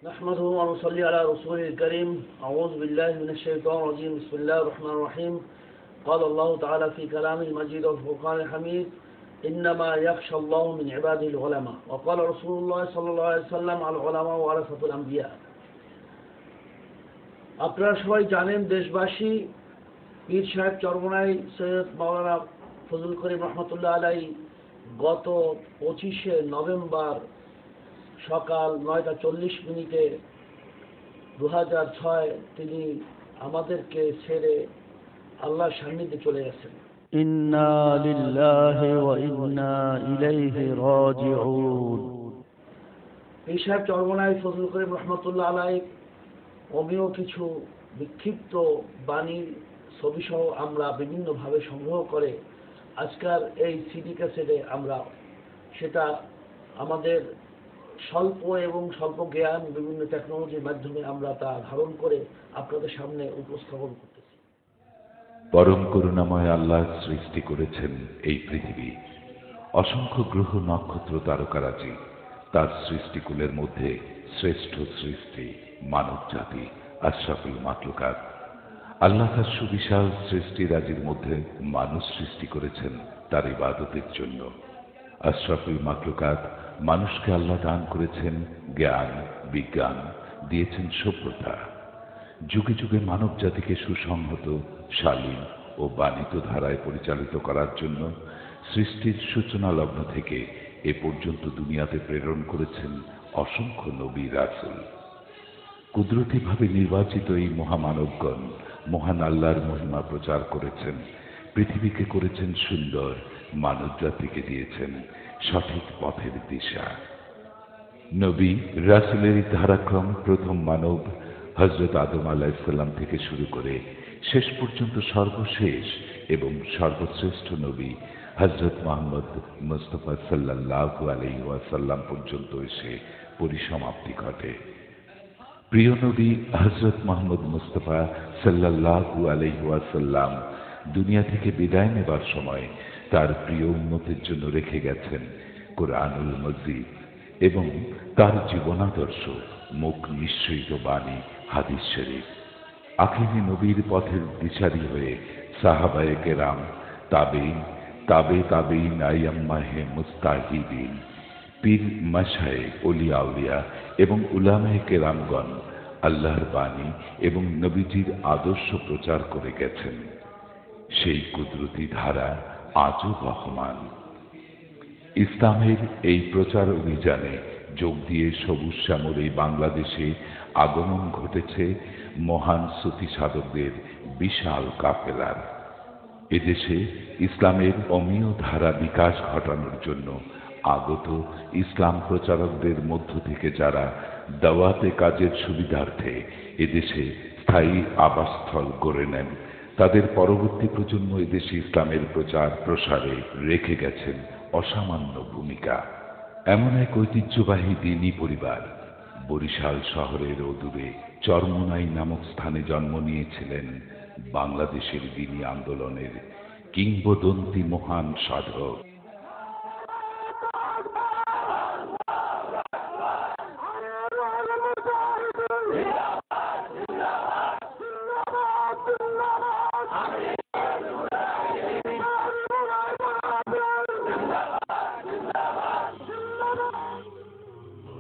نحمده ونصلي على رسوله الكريم. أعوذ بالله من الشيطان الرجيم. بسم الله الرحمن الرحيم. قال الله تعالى في كلامه المجيد والفرقان الحميد: إنما يخشى الله من عباده العلماء. وقال رسول الله صلى الله عليه وسلم: العلماء ورثة الأنبياء. আপনারা সবাই জানেন, দেশবাসী, পীর সাহেব চরমোনাই সৈয়দ মাওলানা ফজল করিম রহমতুল্লাহ আলাই গত 25শে নভেম্বর সকাল 9:40 2006 তিনি আমাদেরকে ছেড়ে আল্লাহর সান্নিধ্যে চলে গেছেন। ইন্না লিল্লাহি ওয়া ইন্না ইলাইহি রাজিউন। পীর সাহেব চরমোনাই ফজল করিম রহমতুল্লাহ আলাই অমীয় কিছু বিক্ষিপ্ত বাণীর ছবিসহ আমরা বিভিন্নভাবে সংগ্রহ করে আজকাল এই সিডি ক্যাসেটে আমরা সেটা আমাদের স্বল্প এবং স্বল্প জ্ঞান বিভিন্ন টেকনোলজির মাধ্যমে আমরা তা ধারণ করে আপনাদের সামনে উপস্থাপন করতেছি। পরম করুণাময় আল্লাহ সৃষ্টি করেছেন এই পৃথিবী, অসংখ্য গ্রহ নক্ষত্র তারকারাজি। তার সৃষ্টিকুলের মধ্যে শ্রেষ্ঠ সৃষ্টি মানব জাতি, আশরাফুল মাখলুকাত। আল্লাহ তার সুবিশাল সৃষ্টিরাজির মধ্যে মানুষ সৃষ্টি করেছেন তার ইবাদতের জন্য। আশরাফুল মাখলুকাত মানুষকে আল্লাহ দান করেছেন জ্ঞান, বিজ্ঞান, দিয়েছেন সভ্যতা। যুগে যুগে মানব জাতিকে সুসংহত, শালীন ও বাণিত ধারায় পরিচালিত করার জন্য সৃষ্টির সূচনা লগ্ন থেকে এ পর্যন্ত দুনিয়াতে প্রেরণ করেছেন অসংখ্য নবী রাসূল। কুদরতিভাবে নির্বাচিত এই মহামানবগণ মহান আল্লাহর মহিমা প্রচার করেছেন, পৃথিবীকে করেছেন সুন্দর, মানব জাতিকে দিয়েছেন সঠিক পথের দিশা। নবী রাসূলের ধারাক্রম প্রথম মানব হযরত আদম আলাইহিস সালাম থেকে শুরু করে শেষ পর্যন্ত সর্বশেষ এবং সর্বশ্রেষ্ঠ নবী হযরত মুহাম্মদ মুস্তাফা সাল্লাল্লাহু আলাইহি ওয়াসাল্লাম পর্যন্ত এসে পরিসমাপ্তি ঘটে। প্রিয় নবী হযরত মুহাম্মদ মুস্তাফা সাল্লাল্লাহু আলাইহি ওয়াসাল্লাম দুনিয়া থেকে বিদায় নেবার সময় তার প্রিয় উম্মতের জন্য রেখে গেছেন কোরআনুল মজিদ এবং তার জীবনাদর্শ মুখ নিঃসৃত বাণী হাদিস শরীফ। আখিরি নবীর পথের দিশারি হয়ে সাহাবায়ে কেরাম, তাবেঈন, তাবেঈন আইয়াম্মাহে মুস্তাহিদিন, পীর মাশায়েখ, ওলিয়া আউলিয়া এবং উলামায়ে কেরামগণ আল্লাহর বাণী এবং নবীজির আদর্শ প্রচার করে গেছেন। সেই কুদরতি ধারা আজও বহমান। ইসলামের এই প্রচার অভিযানে যোগ দিয়ে সবুজ শ্যামল এই বাংলাদেশে আগমন ঘটেছে মহান সুফি সাধকদের বিশাল কাফেলার। এদেশে ইসলামের অমীয় ধারা বিকাশ ঘটানোর জন্য আগত ইসলাম প্রচারকদের মধ্য থেকে যারা দাওয়াতে কাজের সুবিধার্থে এদেশে স্থায়ী আবাসস্থল গড়ে নেন, তাদের পরবর্তী প্রজন্ম এদেশে ইসলামের প্রচার প্রসারে রেখে গেছেন অসামান্য ভূমিকা। এমন এক ঐতিহ্যবাহী দ্বীনি পরিবার বরিশাল শহরের অদূরে চরমোনাই নামক স্থানে জন্ম নিয়েছিলেন বাংলাদেশের দ্বীনি আন্দোলনের কিংবদন্তি মহান সাধক।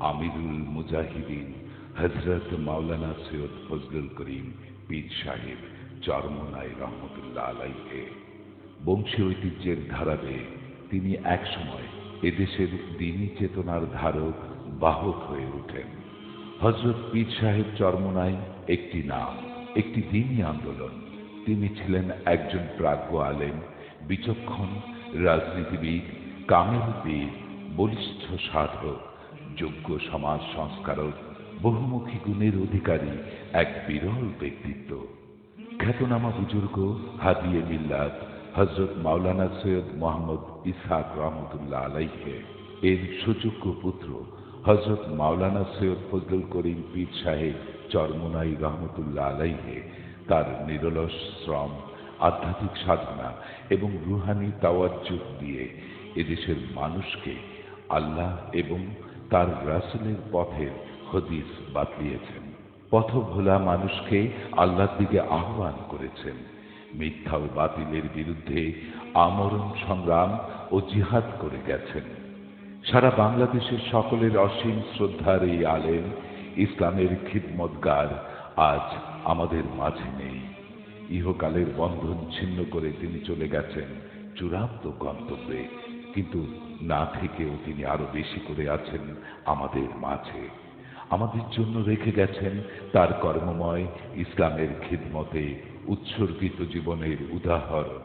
আমিরুল মুজাহিদিন হযরত মাওলানা সৈয়দ ফজলুল করিম পীর সাহেব চরমোনাই রহমতুল্লাহ আলাইহি বংশী ঐতিহ্যের ধারাবে তিনি একসময় এদেশের দ্বীনি চেতনার ধারক, বাহক হয়ে ওঠেন। হযরত পীর সাহেব চরমোনাই একটি নাম, একটি দ্বীনি আন্দোলন। তিনি ছিলেন একজন প্রাজ্ঞ আলেম, বিচক্ষণ রাজনীতিবিদ, কামেল পীর, বলিষ্ঠ সাধক, যোগ্য সমাজ সংস্কারক, বহুমুখী গুণের অধিকারী এক বিরল ব্যক্তিত্ব। খ্যাতনামা বুজুর্গ হাদিয়ে মিল্লাত হযরত মাওলানা সৈয়দ মুহাম্মদ ইসহাক রহমতুল্লাহ আলাইহি এর সুযোগ্য পুত্র হযরত মাওলানা সৈয়দ ফজলুল করিম পীর সাহেব চরমোনাই রহমতুল্লাহ আলাইহি তার নিরলস শ্রম, আধ্যাত্মিক সাধনা এবং রুহানি তাওয়াজ্জুহ দিয়ে এদেশের মানুষকে আল্লাহ এবং তার রাসূলের পথের হদিস বাতলিয়েছেন, পথভোলা মানুষকে আল্লাহর দিকে আহ্বান করেছেন, মিথ্যা ও বাতিলের বিরুদ্ধে আমরণ সংগ্রাম ও জিহাদ করে গেছেন। সারা বাংলাদেশের সকলের অসীম শ্রদ্ধার এই আলেম, ইসলামের খিদমতগার আজ আমাদের মাঝে নেই। ইহকালের বন্ধন ছিন্ন করে তিনি চলে গেছেন চূড়ান্ত গন্তব্যে, কিন্তু না থেকেও তিনি আরো বেশি করে আছেন আমাদের মাঝে। আমাদের জন্য রেখে গেছেন তার কর্মময় ইসলামের খিদমতে উৎসর্গিত জীবনের উদাহরণ।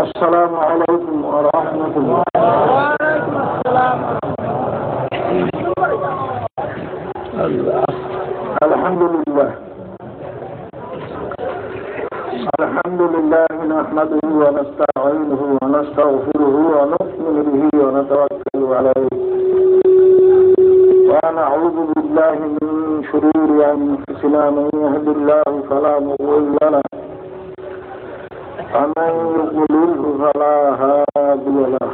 السلام عليكم ورحمة الله. وعليكم السلام. الحمد لله. الحمد لله نحمده ونستعينه ونستغفره ونؤمن به ونتوكل عليه ونعوذ بالله من شرور أنفسنا. من يهد الله فلا مضل له ومن يضلله فلا هادي له.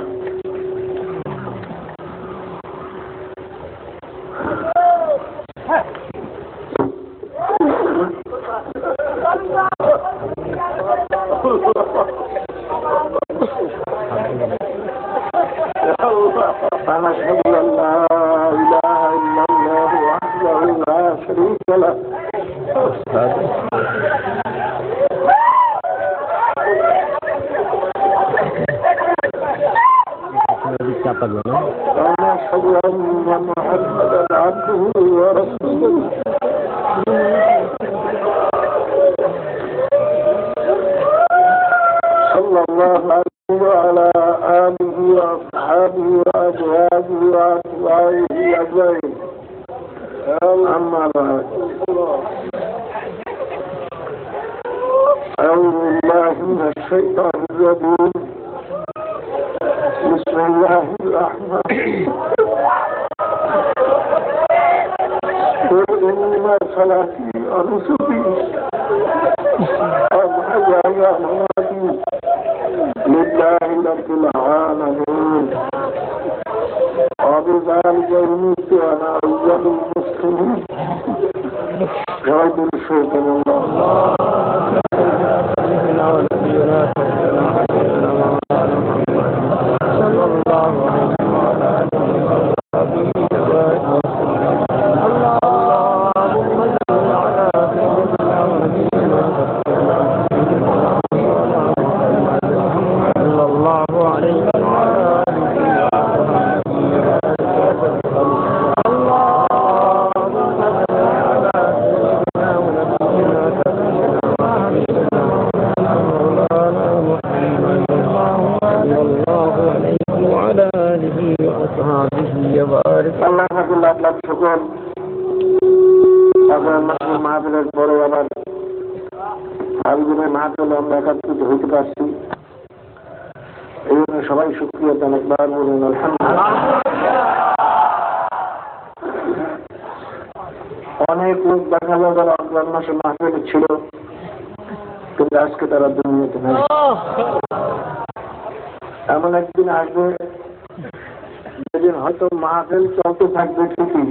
ونشهد أن لا إله إلا الله وحده لا شريك له. ونشهد أن محمدا عبده ورسوله. صلى الله عليه وعلى آله وأصحابه وأزواجه وأتباعه أجمعين. أما بعد، أعوذ بالله من الشيطان الرجيم. بسم الله الرحمن الرحيم. قل إنما صلاتي ونسكي ومحياي ومماتي لله رب العالمين وبذلك أمرت وأنا أول المسلمين. غير الشيخ الله মাহফিলের পরে আবার আলোচনায় মাহফিলে আমরা একাত্রিত হইতে পারছি। এই জন্য সবাই শুকরিয়া অনেকবার বলুন আলহামদুলিল্লাহ। অনেক লোক দেখা যায় যারা রমজান মাসে মাহফিলে ছিল, কিন্তু আজকে তারা দুনিয়াতে নেই। এমন একদিন আসবে যেদিন হয়তো মাহফিল চলতে থাকবে ঠিকই,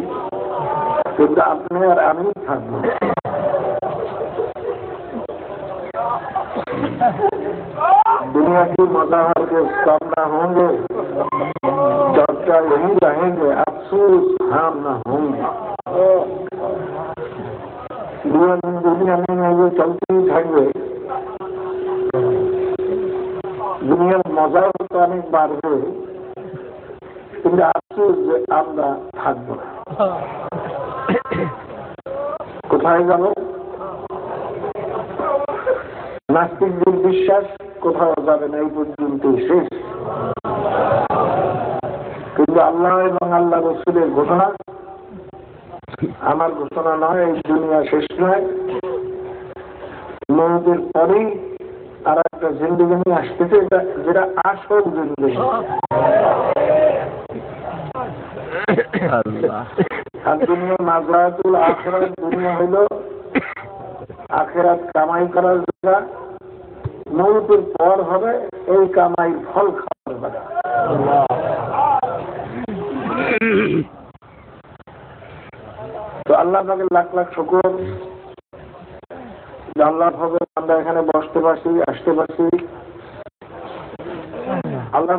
কিন্তু আপনি আর আমি থাকবো। दुनिया की मज़ाहर के सामना होंगे, चर्चा यही रहेंगे, अफसोस हम न होंगे। दुनिया में ये चलती ही থাকবে, দুনিয়ার মজা তো অনেক বাড়বে, কিন্তু আফসোস যে আমরা থাকবো না। কোথায় যাব? নাস্তিকদের বিশ্বাস কোথাও যাবে না, এই পর্যন্ত শেষ। কিন্তু আল্লাহ এবং আল্লাহ রসুলের ঘোষণা, আমার ঘোষণা নয়, এই দুনিয়া শেষ নয়, মৌতের পরেই আর একটা জিন্দেগি আসতেছে, যেটা আসল জিন্দেগি। আর দুনিয়া মাজরাতুল আখিরাত, দুনিয়া হইল আখিরাত কামাই করার জায়গা, মৌতের পর হবে এই কামাই ফল খাওয়ার জায়গা। তো আল্লাহ পাকের লাখ লাখ শুকর, আল্লাহ ভাবে আমরা এখানে বসতে পারছি, আসতে পারছি। আল্লাহ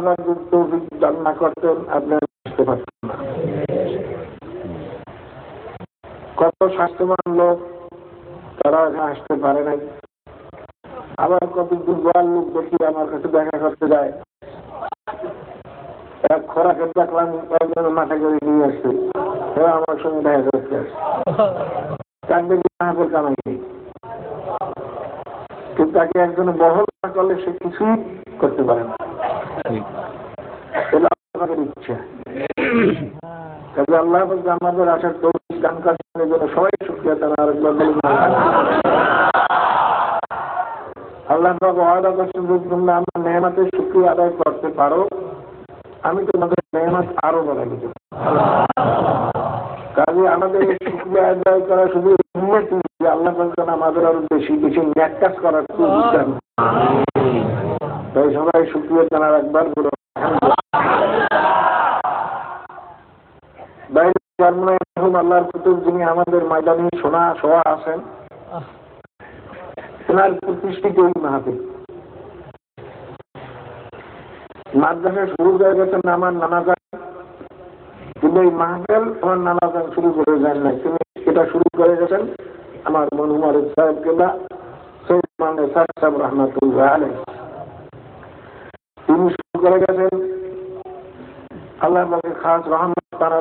তৌফিক দান না করতেন আপনি আসতে পারতেন না। কত স্বাস্থ্যবান লোক তারা এখানে আসতে পারে নাই, আবার কত দুর্বল লোক দেখি আমার কাছে দেখা করতে যায়। এক খোরাকের দেখলাম মাথা করে নিয়ে আসছে, আমার সঙ্গে দেখা করতে আসছে, তার দেখি মাহাপের কামাই নেই। কিন্তু তাকে একজনে বহল না করলে সে কিছুই করতে পারে না। ইচ্ছা কাজে আল্লাহ আমাদের আসার তৌফিক দান করার জন্য সবাই শুকরিয়া তারা আরেকবার বলি। আল্লাহ ওয়াদা করছেন যে তোমরা আমার নেয়ামতের শুকরিয়া আদায় করতে পারো, আমি তোমাদের নেয়ামত আরো বাড়াই দেব। কাজে আমাদের শুকরিয়া আদায় করা শুধু আল্লাহ আমাদের আরো বেশি বেশি ন্যাক কাজ করার তাই সবাই শুকরিয়া জানার একবার বলো। আল্লাহর কুতুব যিনি আমাদের ময়দানে শোয়া আছেন, ওনার প্রতিষ্ঠিত এই মাহফিল মাদ্রাসা শুরু হয়ে গেছেন আমার নানা যান, কিন্তু এই মাহফিল আমার নানা যান শুরু করে যান নাই, তিনি এটা শুরু করে গেছেন আমার মনহুমার সাহেব কেলা সৈয়দ মানে সাহেব রহমাতুল্লাহ আলাইহি। তিনি শুরু করে গেছেন আল্লাহ পাকের খাস রহমত, তারা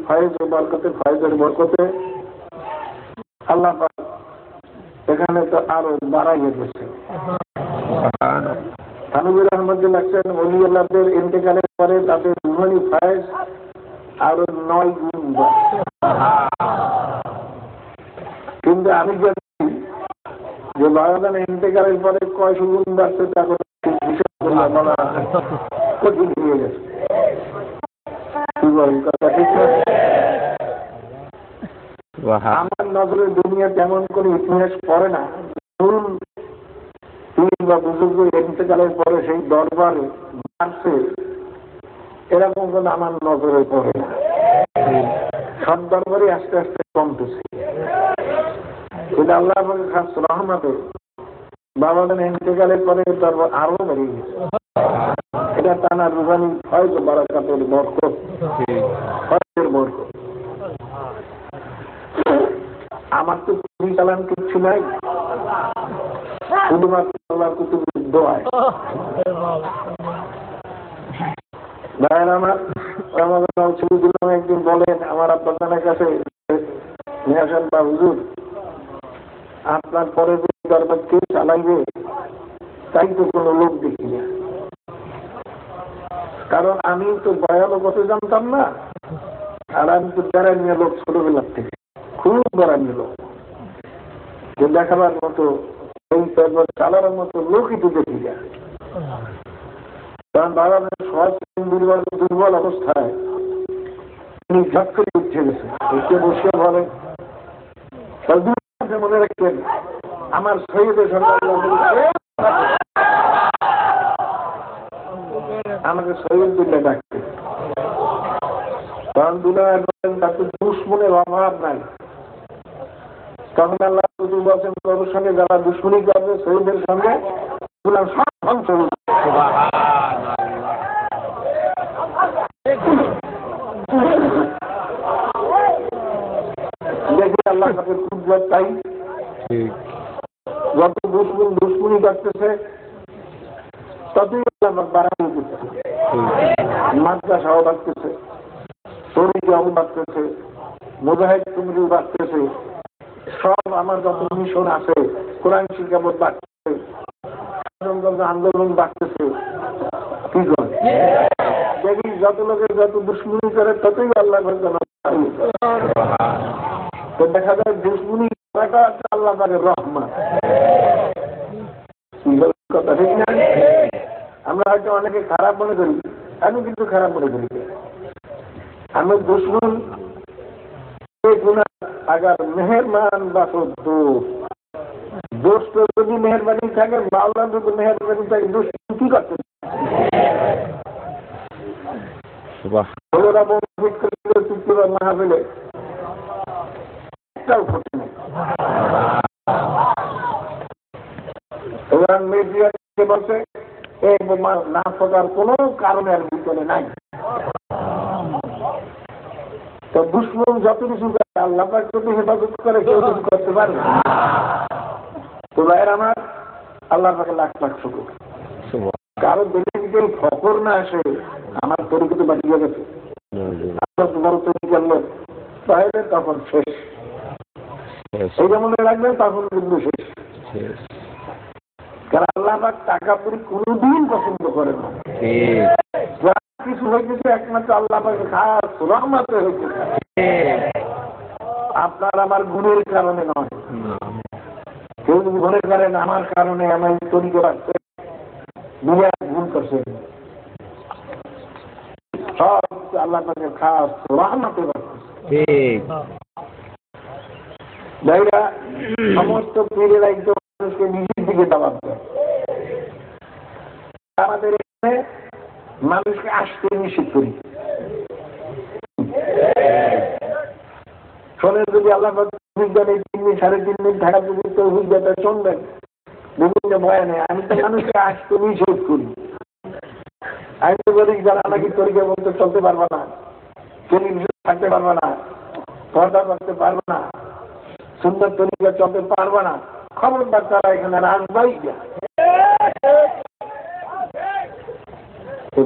ফয়েজ ও বরকতে, ফয়েজের বরকতে আল্লাহ পাক এখানে তো আরো বাড়াইয়ে গেছে। হানিবুর আহমদুল লাগছেন ওলি আল্লাহদের ইন্তেকালের পরে তাদের রুহানি ফয়েজ আরো 9 গুণ। কিন্তু আমি জানি যে বাবাদান ইন্তেকালের পরে কয়শো গুণ বাড়ছে তা হিসাব করে বলা কঠিন হয়ে গেছে। কি বলেন কথা ঠিক না? আমার নজরে দুনিয়া তেমন কোনো ইতিহাস পড়ে না, বা বুজুর্গ ইন্তেকালের পরে সেই দরবারে বাড়ছে এরকম কোন আমার নজরে পড়ে না। সব দরবারই আস্তে আস্তে কমতেছে। কিন্তু আল্লাহ খাস রহমতে বাবাদের ইন্তেকালের পরে দরবার আরো বেড়ে গেছে। এটা টানা রুহানি হয়তো বারাকাতের বরকত, হজের বরকত। আমার তো পুরী চালান কিচ্ছু নাই, শুধুমাত্র আল্লাহর কুতুবের দোয়ায়। ভাইয়ের আমার রমাদান ছবিগুলো একদিন বলেন আমার আব্বাজানের কাছে নিয়ে আসেন, বা হুজুর আপনার পরে যে দরবার কে চালাইবে তাই তো কোনো লোক দেখি না। কারণ আমি তো বয়ানও কত জানতাম না, আর আমি তো বেড়ানিয়া লোক ছোটবেলার থেকে, খুব বেড়ানিয়া লোক, যে দেখাবার মতো এই দরবার চালানোর মতো লোকই তো দেখি না। কারণ বাবা সহজ দুর্বল অবস্থায় তিনি ঝট করে উঠে গেছে, উঠে বসে বলে মনে রাখবেন আমার শহীদের সঙ্গে আমাকে শহীদ দিলে ডাকতে। কারণ দুনিয়ায় বলেন তাতে দুশ্মনের অভাব নাই। তখন আল্লাহ বলছেন তোর সঙ্গে যারা দুশ্মনী করবে শহীদের সঙ্গে সব ধ্বংস দেখি আল্লাহ তাকে কুদরত চাই। যত দুশ্মনী করতেছে ততই আল্লাহ বাড়ানো করতেছে, মাদ্রাসাও বাড়তেছে, তরিকাও বাড়তেছে, মুজাহিদ তুমি বাড়তেছে, সব আমার যত মিশন আছে কোরআন শিক্ষাবোধ বাড়তেছে, আন্দোলন বাড়তেছে। কি করে দেখি যত লোকের যত দুশ্মনী করে ততই আল্লাহ তো দেখা যায় দুশ্মনী করাটা আল্লাহ তাকে রহমান। কথা ঠিক না? আমরা হয়তো অনেকে খারাপ মনে করি, আমি কিন্তু খারাপ মনে করি। আমি দুশ্মন আগার মেহরবান বা দোস্ত যদি মেহরবানি থাকে, মাওলা যদি মেহরবানি থাকে, দুশ্মন কি করতে মাহফিলে একটাও ঘটে নেই। এবার মিডিয়া বলছে এই বোমা না থাকার কোন কারণের ভিতরে নাই। তো দুশ্মন যত কিছু করে আল্লাহ পাক যদি হেফাজত করে কেউ কিছু করতে পারবে। তো ভাইয়ের আমার আল্লাহ পাকে লাখ লাখ শুকর। কারো দিলে যদি ফকর না আসে, আমার তরিকতে বাঁচিয়ে গেছে, বড় তৈরি করলো তাহলে তখন শেষ। এই যেমন রাখবেন তখন কিন্তু শেষ। কারণ আল্লাহ পাক টাকা পুরি কোনদিন পছন্দ করে না। যা কিছু হয়েছে একমাত্র আল্লাহ পাকে খাস রহমতে হয়েছে, আপনার আমার গুণের কারণে নয়। কেউ যদি মনে করেন আমার কারণে আমি তরিকে রাখতে বিরাট ভুল করছে, সব আল্লাহ পাকে খাস রহমতে রাখছে। ভাইরা সমস্ত পীরের একদম মানুষকে নিজের দিকে দাবাত দেয়। আমাদের এখানে মানুষকে আসতে নিষেধ করি। শোনেন যদি আল্লাহ 3 দিন 3.5 দিন থাকা যদি তৌফিক দেয় শুনবেন বিভিন্ন বয়ানে। আমি তো মানুষকে আসতে নিষেধ করি। আমি তো বলি যারা নাকি তরিকা বলতে চলতে পারবে না, টেলিভিশন থাকতে পারবে না, পর্দা করতে পারবে না, সুন্দর তরিকা চলতে পারবে না, খবরদার তারা এখানে রাজবাই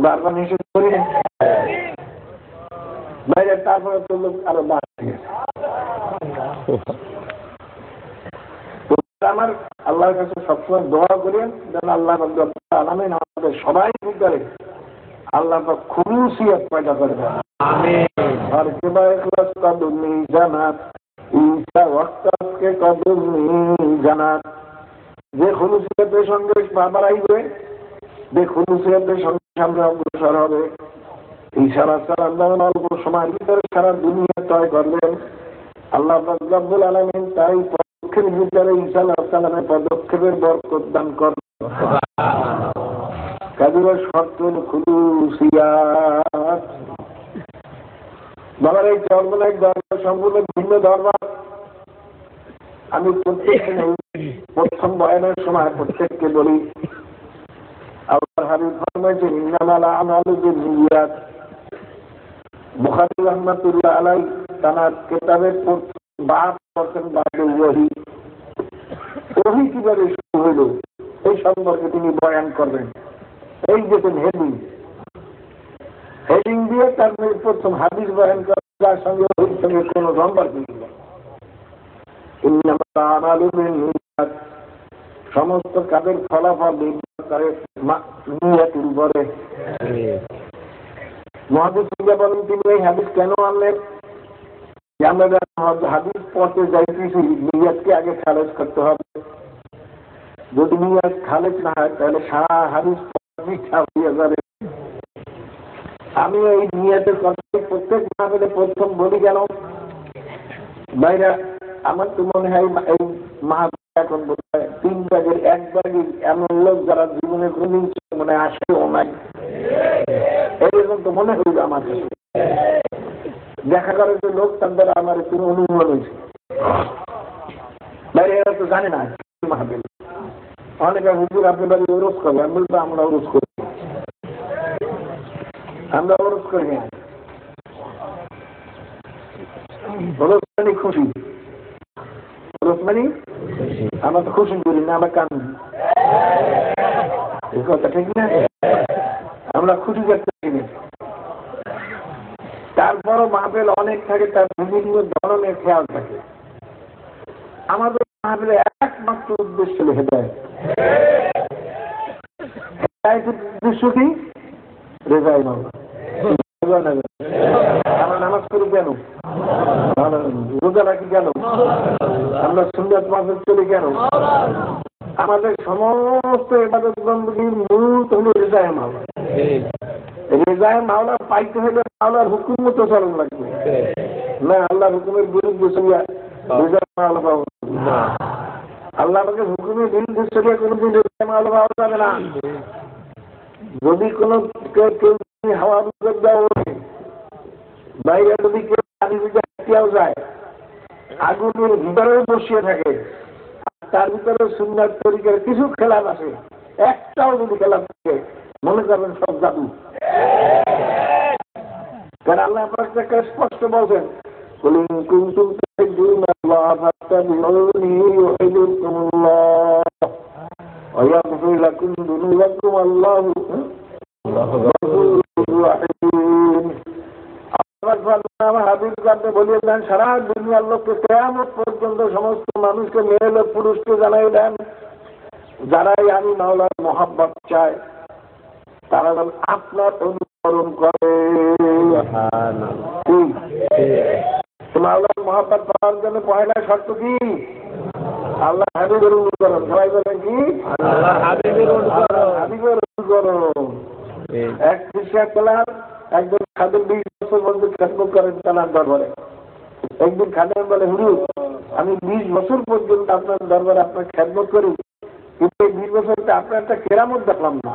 বারবার নিষেধ করি না। বাইরে তারপরে তো লোক আরো বাড়ছে। আমার আল্লাহর কাছে সবসময় দোয়া করেন যেন আল্লাহ আলামিন আমাদের সবাই ভিতরে আল্লাহ খুলুসিয়ত পয়দা করে দেন। আর কদম জানাত ঈসা ওয়াক্তকে কদম জানাত। যে খুলুসিয়তের সঙ্গে বাবার আইবে, যে খুলুসিয়তের সঙ্গে সামনে অগ্রসর হবে, ঈসা আলাইহিস সালাম অল্প সময়ের ভিতরে সারা দুনিয়া তয় করলেন। আল্লাহ রাব্বুল আলামিন তাই পদক্ষেপের ভিতরে ঈসা আলাইহিস সালামের পদক্ষেপের বরকত দান করলেন। কাজের শর্ত খুলুসিয়াত। বাবার এই চরমনাই দরবার সম্পূর্ণ ভিন্ন দরবার। আমি প্রথম বয়ানের সময় প্রত্যেককে বলি, আল্লাহর হাবিব ফরমাইছেন ইন্নামাল আমালু বিন্নিয়াত। বুখারী রাহমাতুল্লাহ আলাইহি তার কিতাবের 12% বাদে ওহী কিভাবে শুরু হইল এই সম্পর্কে তিনি বয়ান করবেন। এই দেখুন হেডিং দিয়ে তার প্রথম হাদিস বয়ান করেন, যার সঙ্গে ওহির সঙ্গে কোনো সম্পর্ক নেই। ইন্নামাল আমালু বিন্নিয়াত। সমস্ত কাজের ফলাফল নিয়তের উপরে। মুহাদ্দিস বলেন তিনি এই হাদিস কেন আনলেন? আমরা হাদিস পড়তে যাইতেছি, নিয়তকে আগে খালেজ করতে হবে। যদি নিয়ত খালেজ না হয় তাহলে সারা হাদিস মিথ্যা হয়ে যাবে। আমি এই নিয়তের কথা প্রত্যেক মাহফিলে প্রথম বলি কেন ভাইরা, আমার তো মনে হয় এই মাহফিল এখন বোধ হয় 3 ভাগের 1 ভাগই এমন লোক যারা জীবনে কোনদিন মনে আসেও নাই। এরকম তো মনে হইল আমার দেখা করে যে লোক তার দ্বারা আমার কোনো অনুভব হয়েছে। বাইরে এরা তো জানে না মাহফিল। অনেকে হুজুর আপনি বাড়ি ওরস করবে, আমি বলবো আমরা ওরস করি। আমরা ওরস করি না, ওরস মানে খুশি, ওরস মানে আমরা তো খুশি করি না, আমরা কান্দি। এই কথা ঠিক না? আমরা খুশি করতে পারি না। তারপরও মাহফিল অনেক থাকে, তার বিভিন্ন ধরনের খেয়াল থাকে। আমাদের মাহফিলে একমাত্র উদ্দেশ্য হেদায়েত। হেদায়েতের উদ্দেশ্য কি? রেজায়ে মাওলা। আমরা নামাজ পড়ি কেন? রোজা রাখি কেন? আমরা সুন্নাত মাহফিল চলি কেন? আমাদের সমস্ত ইবাদত বন্দেগীর মূল হল রেজায়ে মাওলা। রেজায়ে মাওলা পাইতে হলে মাওলার হুকুম মতো চলন লাগবে, না আল্লাহর হুকুমের বিরুদ্ধে চলিয়া রেজায়ে মাওলা পাবো না। আল্লাহ আমাকে হুকুমের বিরুদ্ধে চলিয়া কোনোদিন রেজায়ে মাওলা পাওয়া যাবে না। যদি কোনো কেউ হাওয়া বিপদ দেওয়া বাইরে, যদি কেউ পানি দিতেও যায়, আগুনের ভিতরেও বসিয়ে থাকে, তার ভিতরে সুন্নাত তরিকার কিছু খেলাপ আছে, একটাও যদি খেলাপ থাকে মনে করবেন সব জাদু। কারণ আল্লাহ পাক স্পষ্ট বলছেন, বলিয়ে দেন সারা দুনিয়ার লোককে কিয়ামত পর্যন্ত সমস্ত মানুষকে, মেয়ে লোক পুরুষকে জানাই দেন, যারাই আমি মাওলার মহব্বত চায় তারা আপনার অনুসরণ করে। মাওলার মহব্বত পাওয়ার জন্য পয়লা শর্ত কি? আল্লাহ হাবিবের অনুসরণ। সবাই বলেন কি? আল্লাহ হাবিবের অনুসরণ। এক খ্রিস্টান কালার একজন খাদের 20 বছর পর্যন্ত খেদমত করেন তার দরবারে। একদিন খাদেম বলে, হুজুর আমি 20 বছর পর্যন্ত আপনার দরবারে আপনার খেদমত করি, কিন্তু এই 20 বছরটা আপনার একটা কেরামত দেখলাম না।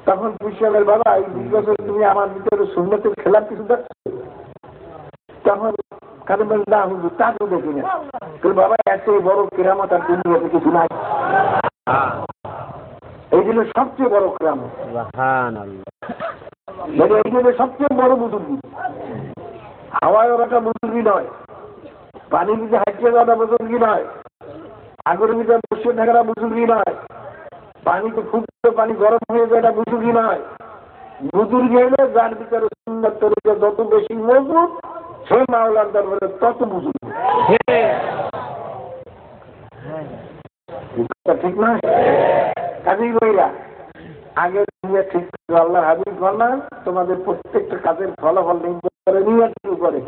তখন খ্রিস্টানের, বাবা এই 20 বছর তুমি আমার ভিতরে সুন্নতের খেলার কিছু দেখছো? তখন খাদেম বলে, না হুজুর তা তো দেখি না। বাবা এত বড় কেরামত আর দুনিয়াতে কিছু নাই। এই জন্য সবচেয়ে বড় কেরামত, এই জন্য সবচেয়ে বড় বুজুর্গি। হাওয়ায় ওরাটা বুজুর্গি নয়, পানির ভিতরে হাঁটিয়ে যাওয়াটা বুজুর্গি নয়, আগুনের ভিতরে বসে থাকাটা বুজুর্গি নয়, পানিতে ফুটতে পানি গরম হয়ে যাওয়াটা বুজুর্গি নয়। বুজুর্গি হলে যার ভিতরে সুন্নাত তরিকা যত বেশি মজবুত, সেই মাওলার দরবারে তত বুজুর্গি। ঠিক না? কাজেই বইরা আগে নিয়ে ঠিক আল্লাহ হাবিব বলনা, তোমাদের প্রত্যেকটা কাজের ফলাফল নির্ভর করে নিয়ে শুরু করে।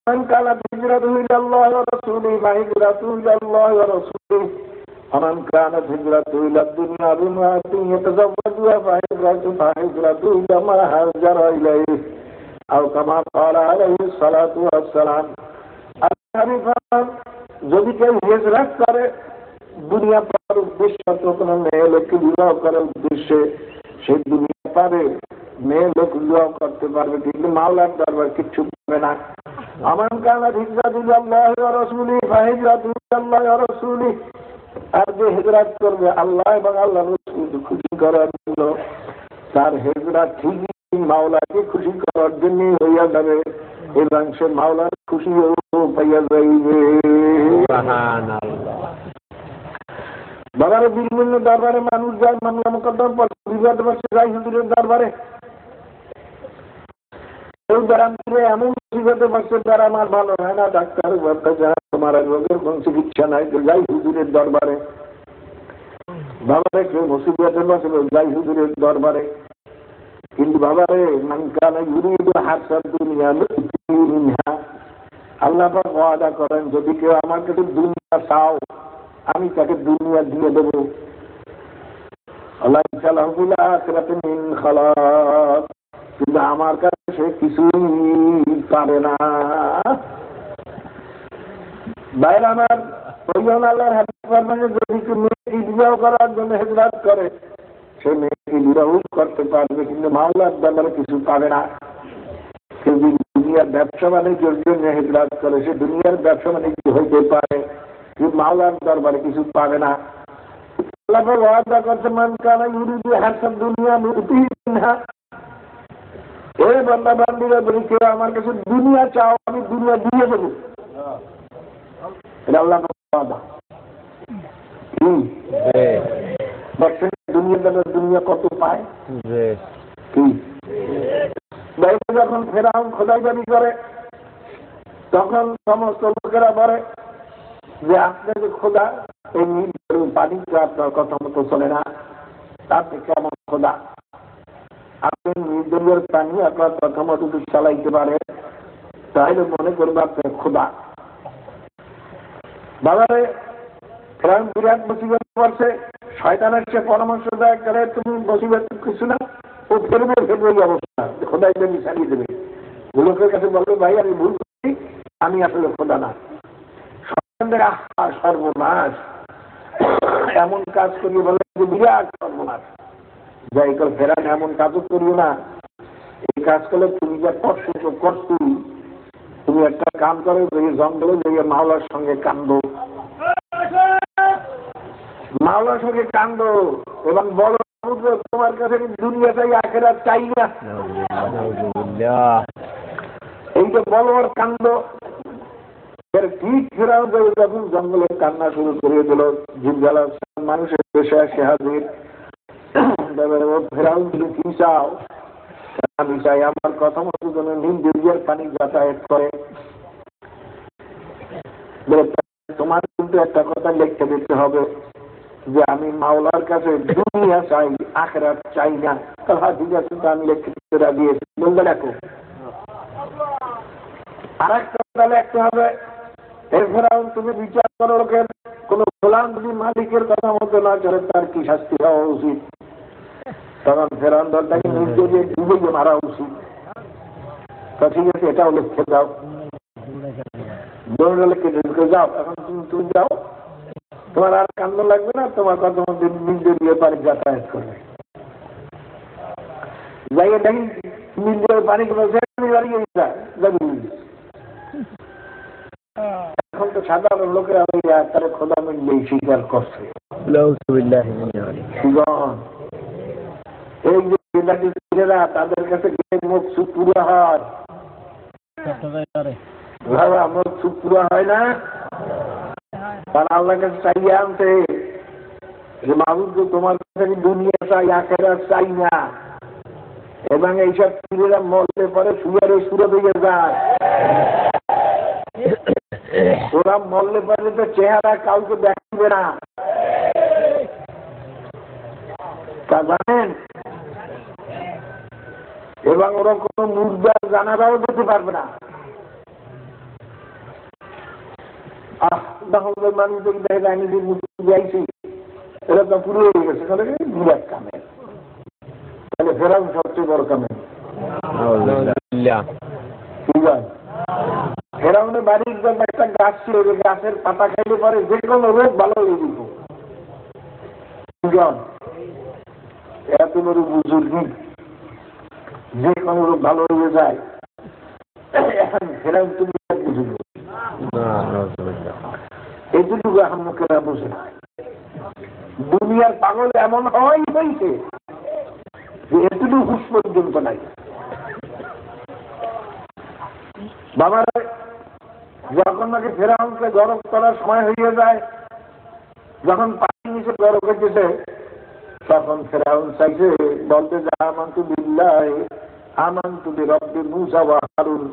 من كانت هجرته إلى الله ورسوله فهجرته إلى الله ورسوله ومن كانت هجرته إلى الدنيا بامرأة يتزوجها فهجرته إلى ما هاجر إليه أو كما قال عليه الصلاة والسلام। যদি কেউ হিজরত করে দুনিয়া পাওয়ার উদ্দেশ্য, কোনো মেয়ে লোককে বিবাহ করার উদ্দেশ্যে, সে দুনিয়া পাবে, মেয়ে লোক বিবাহ করতে পারবে, কিন্তু মাওলার দরবার কিচ্ছু পাবে না। আমান কানাত হিজরাতুল্লাহি ওয়া রাসূলিহি ফাহিজরাতুল্লাহি ওয়া রাসূলিহি, আর যে হিজরত করবে আল্লাহ এবং আল্লাহর রাসূলকে খুশি করার জন্য, তার হিজরত ঠিকই মাওলাকে খুশি করার জন্যই হইয়া যাবে, এবং সে মাওলার খুশিও পাইয়া যাইবে। বাবারে বিভিন্ন দরবারে মানুষ যায়, মামলা মোকদ্দমা পড়ে, বিবাদ বসে যায় হুজুরের দরবারে। কেউ দ্বারাম করে এমন মুসিবতে বসে, দ্বারা আমার ভালো হয় না, ডাক্তার তোমার রোগের কোন চিকিৎসা নাই, যাই হুজুরের দরবারে। বাবারে কেউ মুসিবতে বসে, যাই হুজুরের দরবারে। কিন্তু বাবারে মান কানা ইউরিদু হাসাদ দুনিয়া মিনহা, আল্লাহ পাক ওয়াদা করেন, যদি কেউ আমার কাছে দুনিয়া চাও আমি তাকে দুনিয়া দিয়ে দেবো। আল্লাহ ইনশাআল্লাহুল আখিরাতে মিন খালাক, কিন্তু আমার কাছে সে কিছুই পারে না। বাইরে আমার ওইজন আল্লাহর হাদিস ফরমানে, যদি কেউ মেয়েকে বিবাহ করার জন্য হিজরত করে, সে মেয়েকে বিবাহ করতে পারবে, কিন্তু মাওলার দরবারে কিছু পাবে না। কেউ যদি দুনিয়ার ব্যবসা বাণিজ্যের জন্য হিজরত করে, সে দুনিয়ার ব্যবসা বাণিজ্য হইতে পারে, কিন্তু মাওলার দরবারে কিছু পাবে না। আল্লাহ ওয়াদা করছে মান কানা ইউরিদু হাসাব দুনিয়া নুতিহি মিনহা। এই বান্দা বান্দীরা বলি কেউ আমার কাছে দুনিয়া চাও আমি দুনিয়া দিয়ে দেবো। এটা আল্লাহ ওয়াদা। দেখছেন দুনিয়া কত পায় কি? যখন ফেরাউন খোদাইদারি করে তখন সমস্ত লোকেরা বলে যে আপনি যে খোদা এই পানি আপনার কথা মতো চলে না, তার থেকে কেমন খোদা? আপনি নির্দলীয় প্রাণী আপনার কথা মতো চালাইতে পারে, তাহলে মনে করবে আপনি খোদা। বাজারে ফেরাউন বিরাট মুসিবত পড়ছে, শয়তান এসে পরামর্শ দেয় করে তুমি মুসিবত কিছু না, ও ফেরবে এই অবস্থা খোদাই দেবে চালিয়ে দেবে। লোকের কাছে বলবে ভাই আমি ভুল করছি, আমি আসলে খোদা না। সর্বনাশ, এমন কাজ করিয়ে বলে যে বিরাট সর্বনাশ। যাই করে ফেরান এমন কাজও করিও না, এই কাজ করলে তুমি যা করছো তুমি একটা কাম করো, জঙ্গলে যাইয়ে মাওলার সঙ্গে কান্দো, মাওলার সঙ্গে কান্দো এবং বলো তোমার কাছে দুনিয়া চাই আখেরাত চাই না। এইটা বলো আর কান্দো। ঠিক ফেরাও যখন জঙ্গলে কান্না শুরু করে দিল, জিজ্ঞালা মানুষের পেশা সে হাজির। ফেরাও কি চাও? আমি চাই আমার কথা মতো যেন নীল দরিয়ার পানি যাতায়াত করে। তোমার কিন্তু একটা কথা লিখতে দিতে হবে যে আমি মাওলার কাছে দুনিয়া চাই আখেরাত চাই না। তাহলে ঠিক আছে, আমি লিখতে দিয়েছি, বলবে দেখো। আর একটা কথা লিখতে হবে, এরপরেও তুমি বিচার করো লোকের কোন গোলাম যদি মালিকের কথা মতো না চলে তার কি শাস্তি হওয়া উচিত। তখন ফেরাউন দলটাকে নির্দলীয় ডুবে মারা উচিত। তা ঠিক আছে, এটাও লিখতে দাও, লিখে ঢুকে যাও। এখন তুমি যাও, তোমার আর কান্দ লাগবে না, তোমার কথা মধ্যে নির্দলীয় পানি যাতায়াত করবে। যাইয়ে দেখি নির্দলীয় পানি দাঁড়িয়ে এখন তো সাধারণ লোকেরা তারা খোদা মিললেই স্বীকার করছে। এই যে ছেলেরা তাদের কাছে মুখ চুপ পুরো হয়, মুখ চুপ পুরো হয় না, তারা আল্লাহ কাছে চাইয়ে আনছে যে মাহবুব তোমার কাছে দুনিয়া চাই আখেরাত চাই না। এবং এইসব ছেলেরা মরতে পারে সুয়ারে সুরে দিয়ে যায়। ওরা মরলে পারে তো চেহারা কাউকে দেখাবে না, তা জানেন। এবং ওরা কোনো মুর্দার জানারাও দিতে পারবে না। মানুষ দেখে আমি যে মুসলিম যাইছি এরা তো পুরো হয়ে গেছে, বিরাট কামে। তাহলে ফেরাউন সবচেয়ে বড় কামে। ফেরাউনের বাড়ির জন্য একটা গাছ ছিল, গাছের পাতা খাইলে পরে যে কোনো রোগ ভালো হয়ে যেত। এত বড় বুজুর্গি, যে কোনো রোগ ভালো হয়ে যায়। ফেরাউন তুমি বুঝুন এইটুকু আহম্মকেরা বুঝে না। দুনিয়ার পাগল এমন হয়েছে যে এটুকু হুশ পর্যন্ত নাই। বাবার যখন নাকি ফেরাউনকে গরম করার সময় হয়ে যায়, যখন পানি নিচে গরম করতেছে, তখন ফেরাউন চাইছে বলতে যে আমান্তু বিল্লাহি আমান্তু বিরব্বি মূসা ওয়া হারুন,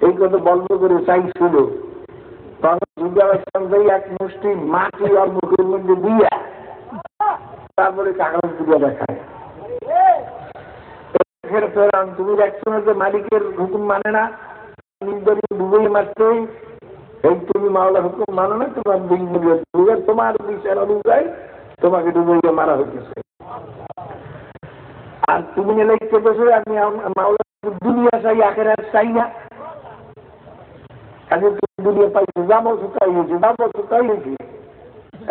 এই কথা বলবো করে চাইছিল। তখন জিজ্ঞাসা এক মুষ্টি মাটি আর মুখের মধ্যে দিয়া তারপরে কাগজ দিয়ে দেখায়। ফেরাউন তুমি দেখছো না যে মালিকের হুকুম মানে না, ডুবেই মারতেই এই তুমি মাওলার হুকুম মানো না, তোমার ডুবে তোমার বিচার অনুযায়ী তোমাকে ডুবে মারা হইতেছে। আর তুমি লিখতে বসে আমি মাওলার দুনিয়া চাই আখেরাত চাই না। আগে তুমি দুনিয়া পাইছো, যাবো শুকাই হয়েছে, যাবো শুকাই হয়েছে।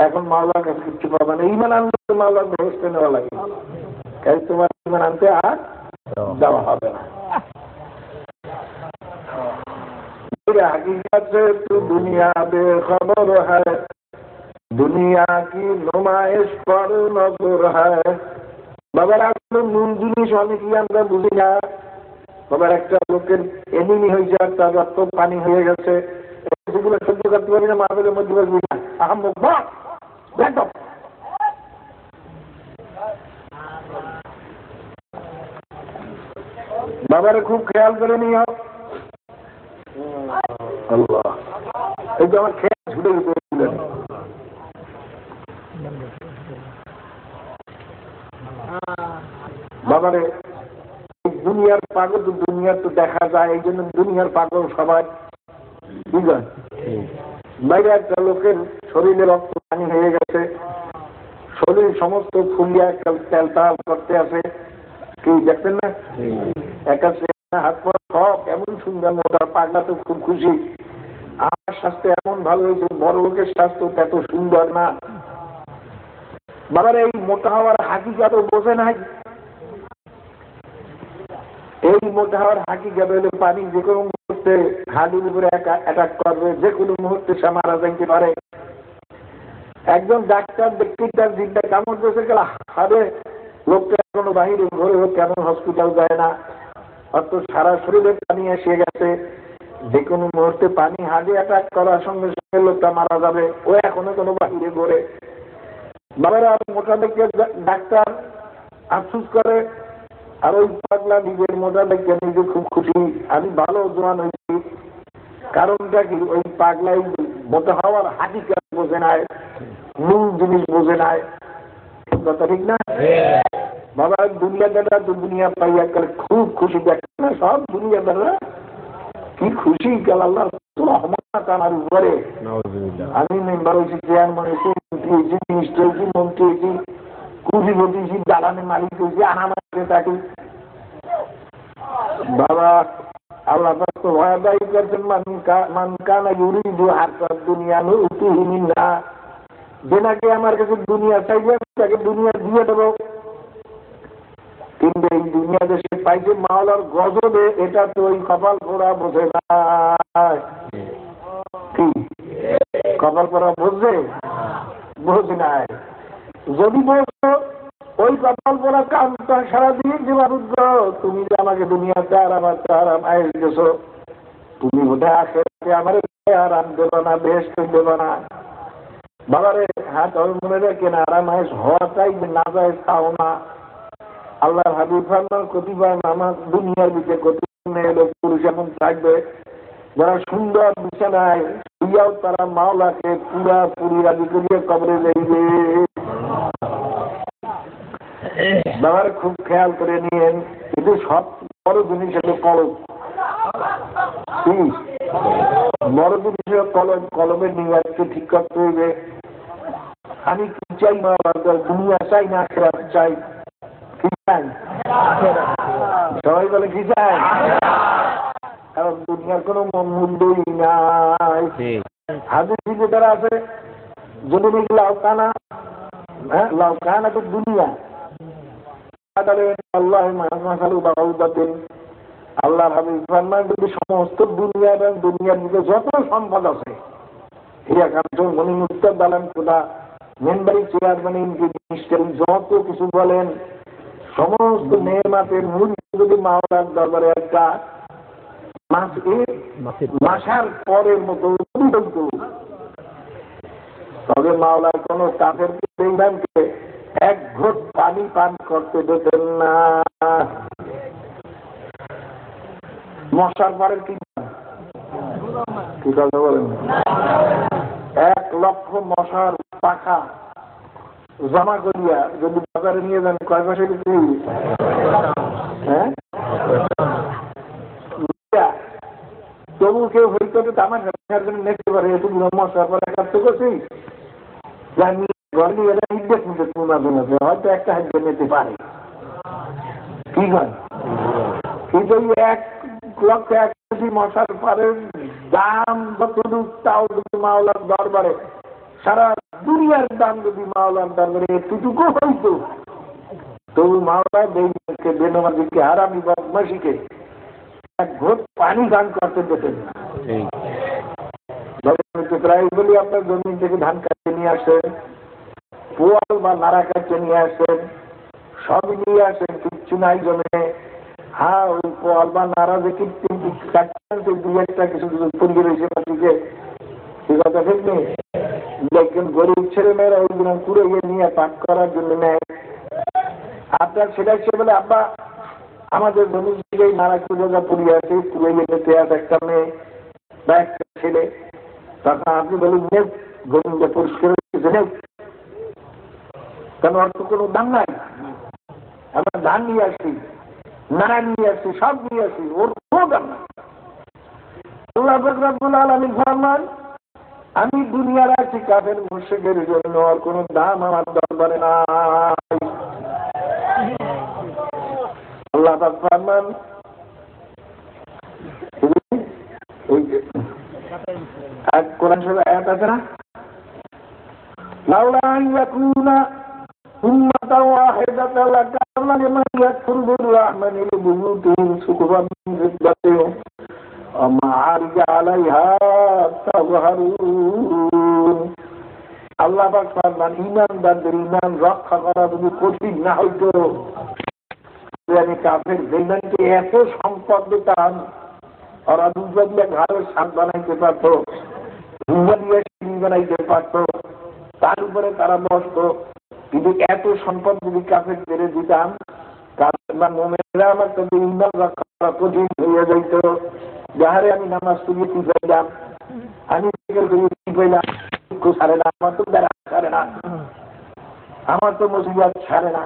এখন মাওলার কাছে কিছু পাবে না। ইমান আনলে মাওলার ব্যবস্থা নেওয়া লাগে, তাই তোমার ইমান আনতে আর দেওয়া হবে না। हकीकत से तू दुनिया बेखबर है, दुनिया দুনিয়া কি নুমাইশ পর নজর হয়। বাবার আসলে মূল জিনিস অনেকেই আমরা বুঝি না। বাবার একটা লোকের এনিমি হয়েছে আর তার রক্ত পানি হয়ে গেছে, সেগুলো সহ্য করতে পারি না, মাহফিলের মধ্যে বলবি না আহম্মক একদম। বাবারে খুব খেয়াল করে নিও। আল্লাহ, এই যে আমার খেয়াল ছুটে গেছিলেন। বাবারে দুনিয়ার পাগল তো দুনিয়ার তো দেখা যায়, এই জন্য দুনিয়ার পাগল সবাই বুঝলেন। বাইরে একটা লোকের শরীরে রক্ত পানি হয়ে গেছে, শরীর সমস্ত ফুলিয়া তেলতাল করতে আছে, কি দেখতেন না? একা হাত পা সব এমন সুন্দর, মোটা পাগলা তো খুব খুশি, আমার স্বাস্থ্য এমন ভালো হয়েছে, বড় লোকের স্বাস্থ্য এত সুন্দর না। বাবার এই মোটা হওয়ার হাকিকত বোঝে নাই। এই মোটা হওয়ার হাকিকত হলে পানি যে কোনো মুহূর্তে হাড়ির উপরে অ্যাটাক করবে, যে কোনো মুহূর্তে সে মারা যাইতে পারে। একজন ডাক্তার ব্যক্তিটার জিভটা কামড় দিয়েছে গেল হারে, লোকটা এখনো বাহিরে ঘরে কেন হসপিটাল যায় না, অত সারা শরীরে পানি এসে গেছে, যে কোনো মুহূর্তে পানি হাড়ে অ্যাটাক করার সঙ্গে সঙ্গে লোকটা মারা যাবে, ও এখনো কোনো বাহিরে ঘরে। বাবারা মোটা দেখে ডাক্তার আফসুস করে, আর ওই পাগলা নিজের মোটা দেখে নিজে খুব খুশি, আমি ভালো জোয়ান হয়েছি। কারণটা কি? ওই পাগলাই মোটা হওয়ার হাকিকত বোঝে নাই, মূল জিনিস বোঝে নাই। কথা ঠিক না? বাবা দুনিয়াদাররা তো দুনিয়া পাইয়া গেলে খুব খুশি, দেখে না সব দুনিয়াদাররা কি খুশি গেল আল্লাহ রহমত আমার উপরে। আমি মেম্বার হয়েছি, চেয়ারম্যান হয়েছি, মন্ত্রী হয়েছি, মিনিস্টার হয়েছি, মন্ত্রী হয়েছি, কুড়িপতি হয়েছি, দালানের মালিক হয়েছি, আনামাকে থাকি। বাবা আল্লাহ তো ওয়াদাই করছেন, মান কানা ইউরিদু হাসাব দুনিয়া নুতিহি মিনহা, যে নাকি আমার কাছে দুনিয়া চাইবে তাকে দুনিয়া দিয়ে দেবো। কিন্তু এই দুনিয়া দেশে পাইছে মাওলার গজবে, এটা তো ওই কপাল পোড়া বোঝে না। কি কপাল পোড়া বুঝবে? বোঝ নাই। যদি বলছো ওই কপাল পোড়া কামটা সারাদিন দিবারুদ্ধ, তুমি যে আমাকে দুনিয়াতে আরাম আরাম আয়েস গেছো, তুমি বোধ হয় আমার আরাম দেবো না, বেহেশত দেবো না। বাবারে হাত মনে রেখে না, আরাম আয়েস হওয়াটাই না যায় খাও না। আল্লাহর হাবিব ফরমান কতিপয় আমার দুনিয়ার ভিতরে কতিপয় মেয়ে লোক পুরুষ এমন থাকবে যারা সুন্দর বিছানায় শুইয়াও তারা মাওলাকে পুরা পুরি রাজি করিয়ে কবরে যাইবে। বাবার খুব খেয়াল করে নিয়েন, কিন্তু সব বড় জিনিস হলো কলম। কি বড় জিনিস হলো কলম। কলমের নিয়াজকে ঠিক করতে হইবে। আমি কি চাই? মাওলার দুনিয়া চাই না আখিরাত চাই? কি চাই? সবাই বলে কি চাই? কারণ দুনিয়ার কোনো মূল্যই নাই। হাদিসে যেটা আছে, যদি লাউকানা, হ্যাঁ লাউকানা তো দুনিয়া আল্লাহ মাসালু বাউদাতিন, আল্লাহ হাবিব ফরমান যদি সমস্ত দুনিয়া এবং দুনিয়ার দিকে যত সম্পদ আছে, হীরা কাঞ্চন মণি মুক্তা দালান খোদা মেম্বারি চেয়ারম্যান মিনিস্টার যত কিছু বলেন, সমস্ত নেমাতের মূল যদি মাওলার দরবারে একটা মাসার পরের মতো হইত, তবে মাওলার কোন কাফের বেঈমানকে এক ঘোট পানি পান করতে দিতেন না। মশার পরের কি কথা বলেন? 1,00,000 মশার পাখা জমা করিয়া যদি বাজারে নিয়ে যান, কয় পয়সা বিক্রি? হ্যাঁ, তবু কেউ হইতে আমার জন্য নেতে পারে, তুমি মশার পরে কাটতে করছি হয়তো একটা হাত নিতে পারে। কি হয়? কিন্তু 1,00,000 মশার পরের দাম যতটুক, তাও যদি মাওলার দরবারে সারা দুনিয়ার দাম যদি মাওলার দরবারে এতটুকু হইতো, তবু মাওলা বেঈমানকে বেনামাজিকে হারামি বদমাশিকে এক ঘোট পানি দান করতে দিতেন না। প্রায় বলি আপনার জমি থেকে ধান কাটতে নিয়ে আসেন, পোয়াল বা নাড়া কাটে নিয়ে আসেন, সবই নিয়ে আসেন, কিচ্ছু নাই জমে। হ্যাঁ, ওই পোয়াল বা নাড়া যে কৃত্রিম কাটছেন, দুই একটা কিছু কিছু পরিয়ে রয়েছে পাখিকে, ঠিক কথা ঠিক নেই। দেখবেন গরিব ছেলে মেয়েরা ওইগুলো পুরো নিয়ে পাক করার জন্য নেয়। আপনার সেটা সে বলে, আব্বা আমাদের জমি থেকে নাড়া কুড়া পুড়িয়ে আছে, পুড়ে যেতে আছে একটা মেয়ে বা একটা ছেলে, তখন আপনি বলেন জমিটা পরিষ্কার হচ্ছে নেই, কারণ অর্থ কোনো দাম নাই। আমরা ধান নিয়ে আসি, নাড়া নিয়ে আসি, সব নিয়ে আসি, ওর কোনো দাম নাই। আল্লাহ রাব্বুল আলামিন ফরমান, আমি দুনিয়ার আছি কাফের মুশরিকের জন্য, আর কোনো দাম আমার দরবারে নাই। আল্লাহ পাক ফরমান, কোরআন শরীফের আয়াত আছে না, লাউলা আন ইয়াকুনা উম্মাতান ওয়াহিদাতান লাকানা লিমান ইয়াকফুরু বির-রাহমানি লিবুয়ুতিহিম সুকুফান মিন ফিদ্দাতিন ওয়া মা'আরিজা আলাইহা তাযহারুন। আল্লাহ পাক ফরমান, ঈমানদারদের ঈমান রক্ষা করা যদি কঠিন না হইতো, আমি কাফের বেঈমানকে এত সম্পদ দিতাম, ওরা দুজন দিয়ে ঘরের সাপ বানাইতে পারত, দুজন দিয়ে সিং বানাইতে পারত, তার উপরে তারা বসত। কিন্তু এত সম্পদ যদি কাফের বেড়ে দিতাম, মোমেনরা আমার তাদের ইমান রক্ষা করা কঠিন হইয়া যাইত। যাহারে আমি নামাজ পড়িয়ে কি পাইলাম, আমি কি পাইলাম, দুঃখ ছাড়ে না, আমার তো বেড়া ছাড়ে না, আমার তো মুসিবত ছাড়ে না।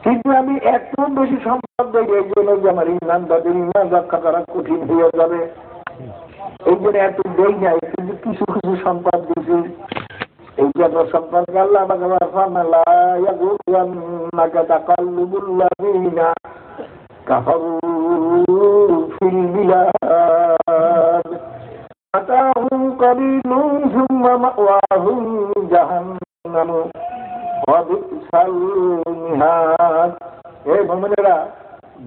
কিন্তু আমি এত বেশি সম্পদ দেই এই জন্য যে আমার ইমান তাদের ইমান রক্ষা করা কঠিন হয়ে যাবে, এই জন্য এত দেই নাই, কিন্তু কিছু কিছু সম্পদ দিয়েছি। এই জন্য সম্পর্কে আল্লাহ কাফারু ফিল বিলাদ আতাহুম কলিলুন সুম্মা মাওয়াহুম জাহান্নাম ওয়া বিসাল মিহাদ। এই মুমিনেরা,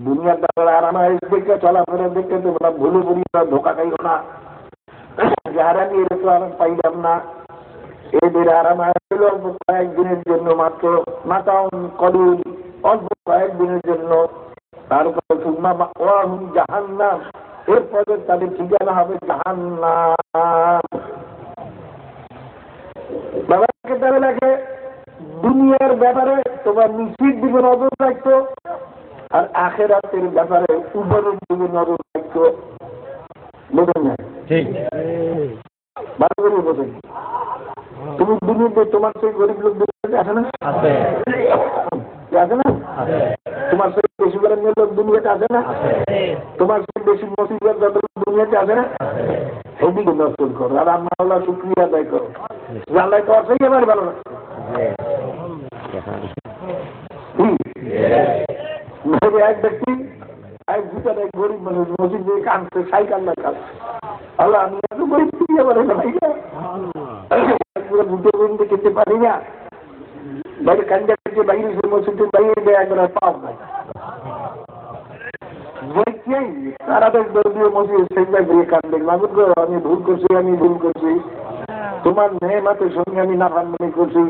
দুনিয়ার দ্বারা আরামায়েশ দেখে চলাফেরা দেখে তোমরা ভুলে ভুলিয়ে ধোকা খাইও না। যারা আমি এরকম আরাম পাইলাম না, এদের আরাম হল অল্প কয়েকদিনের জন্য মাত্র, মাতাউন কলিল, অল্প কয়েকদিনের জন্য। তারপরে সুম্মা মাওয়াহুম জাহান্নাম, এরপরে তাদের ঠিকানা হবে জাহান্নাম। বাবাকে তাহলে লেখে, দুনিয়ার ব্যাপারে তোমার নিচের দিকে নজর রাখতো, আর আখিরাতের ব্যাপারে উপরের দিকে নজর রাখতো। বোঝেন না? ভালো করে বোঝেন। তুমি দুনিয়াতে তোমার সেই গরিব লোক দুনিয়াতে আছে না? আছে না? তোমার সেই বেশি করে লোক দুনিয়াতে আছে না? তোমার সেই বেশি মুসিবত যত দুনিয়াতে আছে না? ওদিকে নজর করো, আর আল্লাহ শুকরিয়া আদায় করো। আল্লাহ তো অর্থই আমার ভালো না। এক ব্যক্তি এক ভিতরে এক গরিব মানুষ মসজিদ দিয়ে কাঁদছে, সাইকেল না কাঁদছে, আল্লাহ আমি এত গরিব থেকে আমার দুটো বন্ধু খেতে পারি না, বাইরে কান্দা কাছে বাইরে সে মসজিদের বাইরে দেয় একবার পাও নাই। তারা তো দলীয় মসজিদ সেটা দিয়ে কান্দে, আমি ভুল করছি, তোমার নেমাতের সঙ্গে আমি নাফরমানি করছি,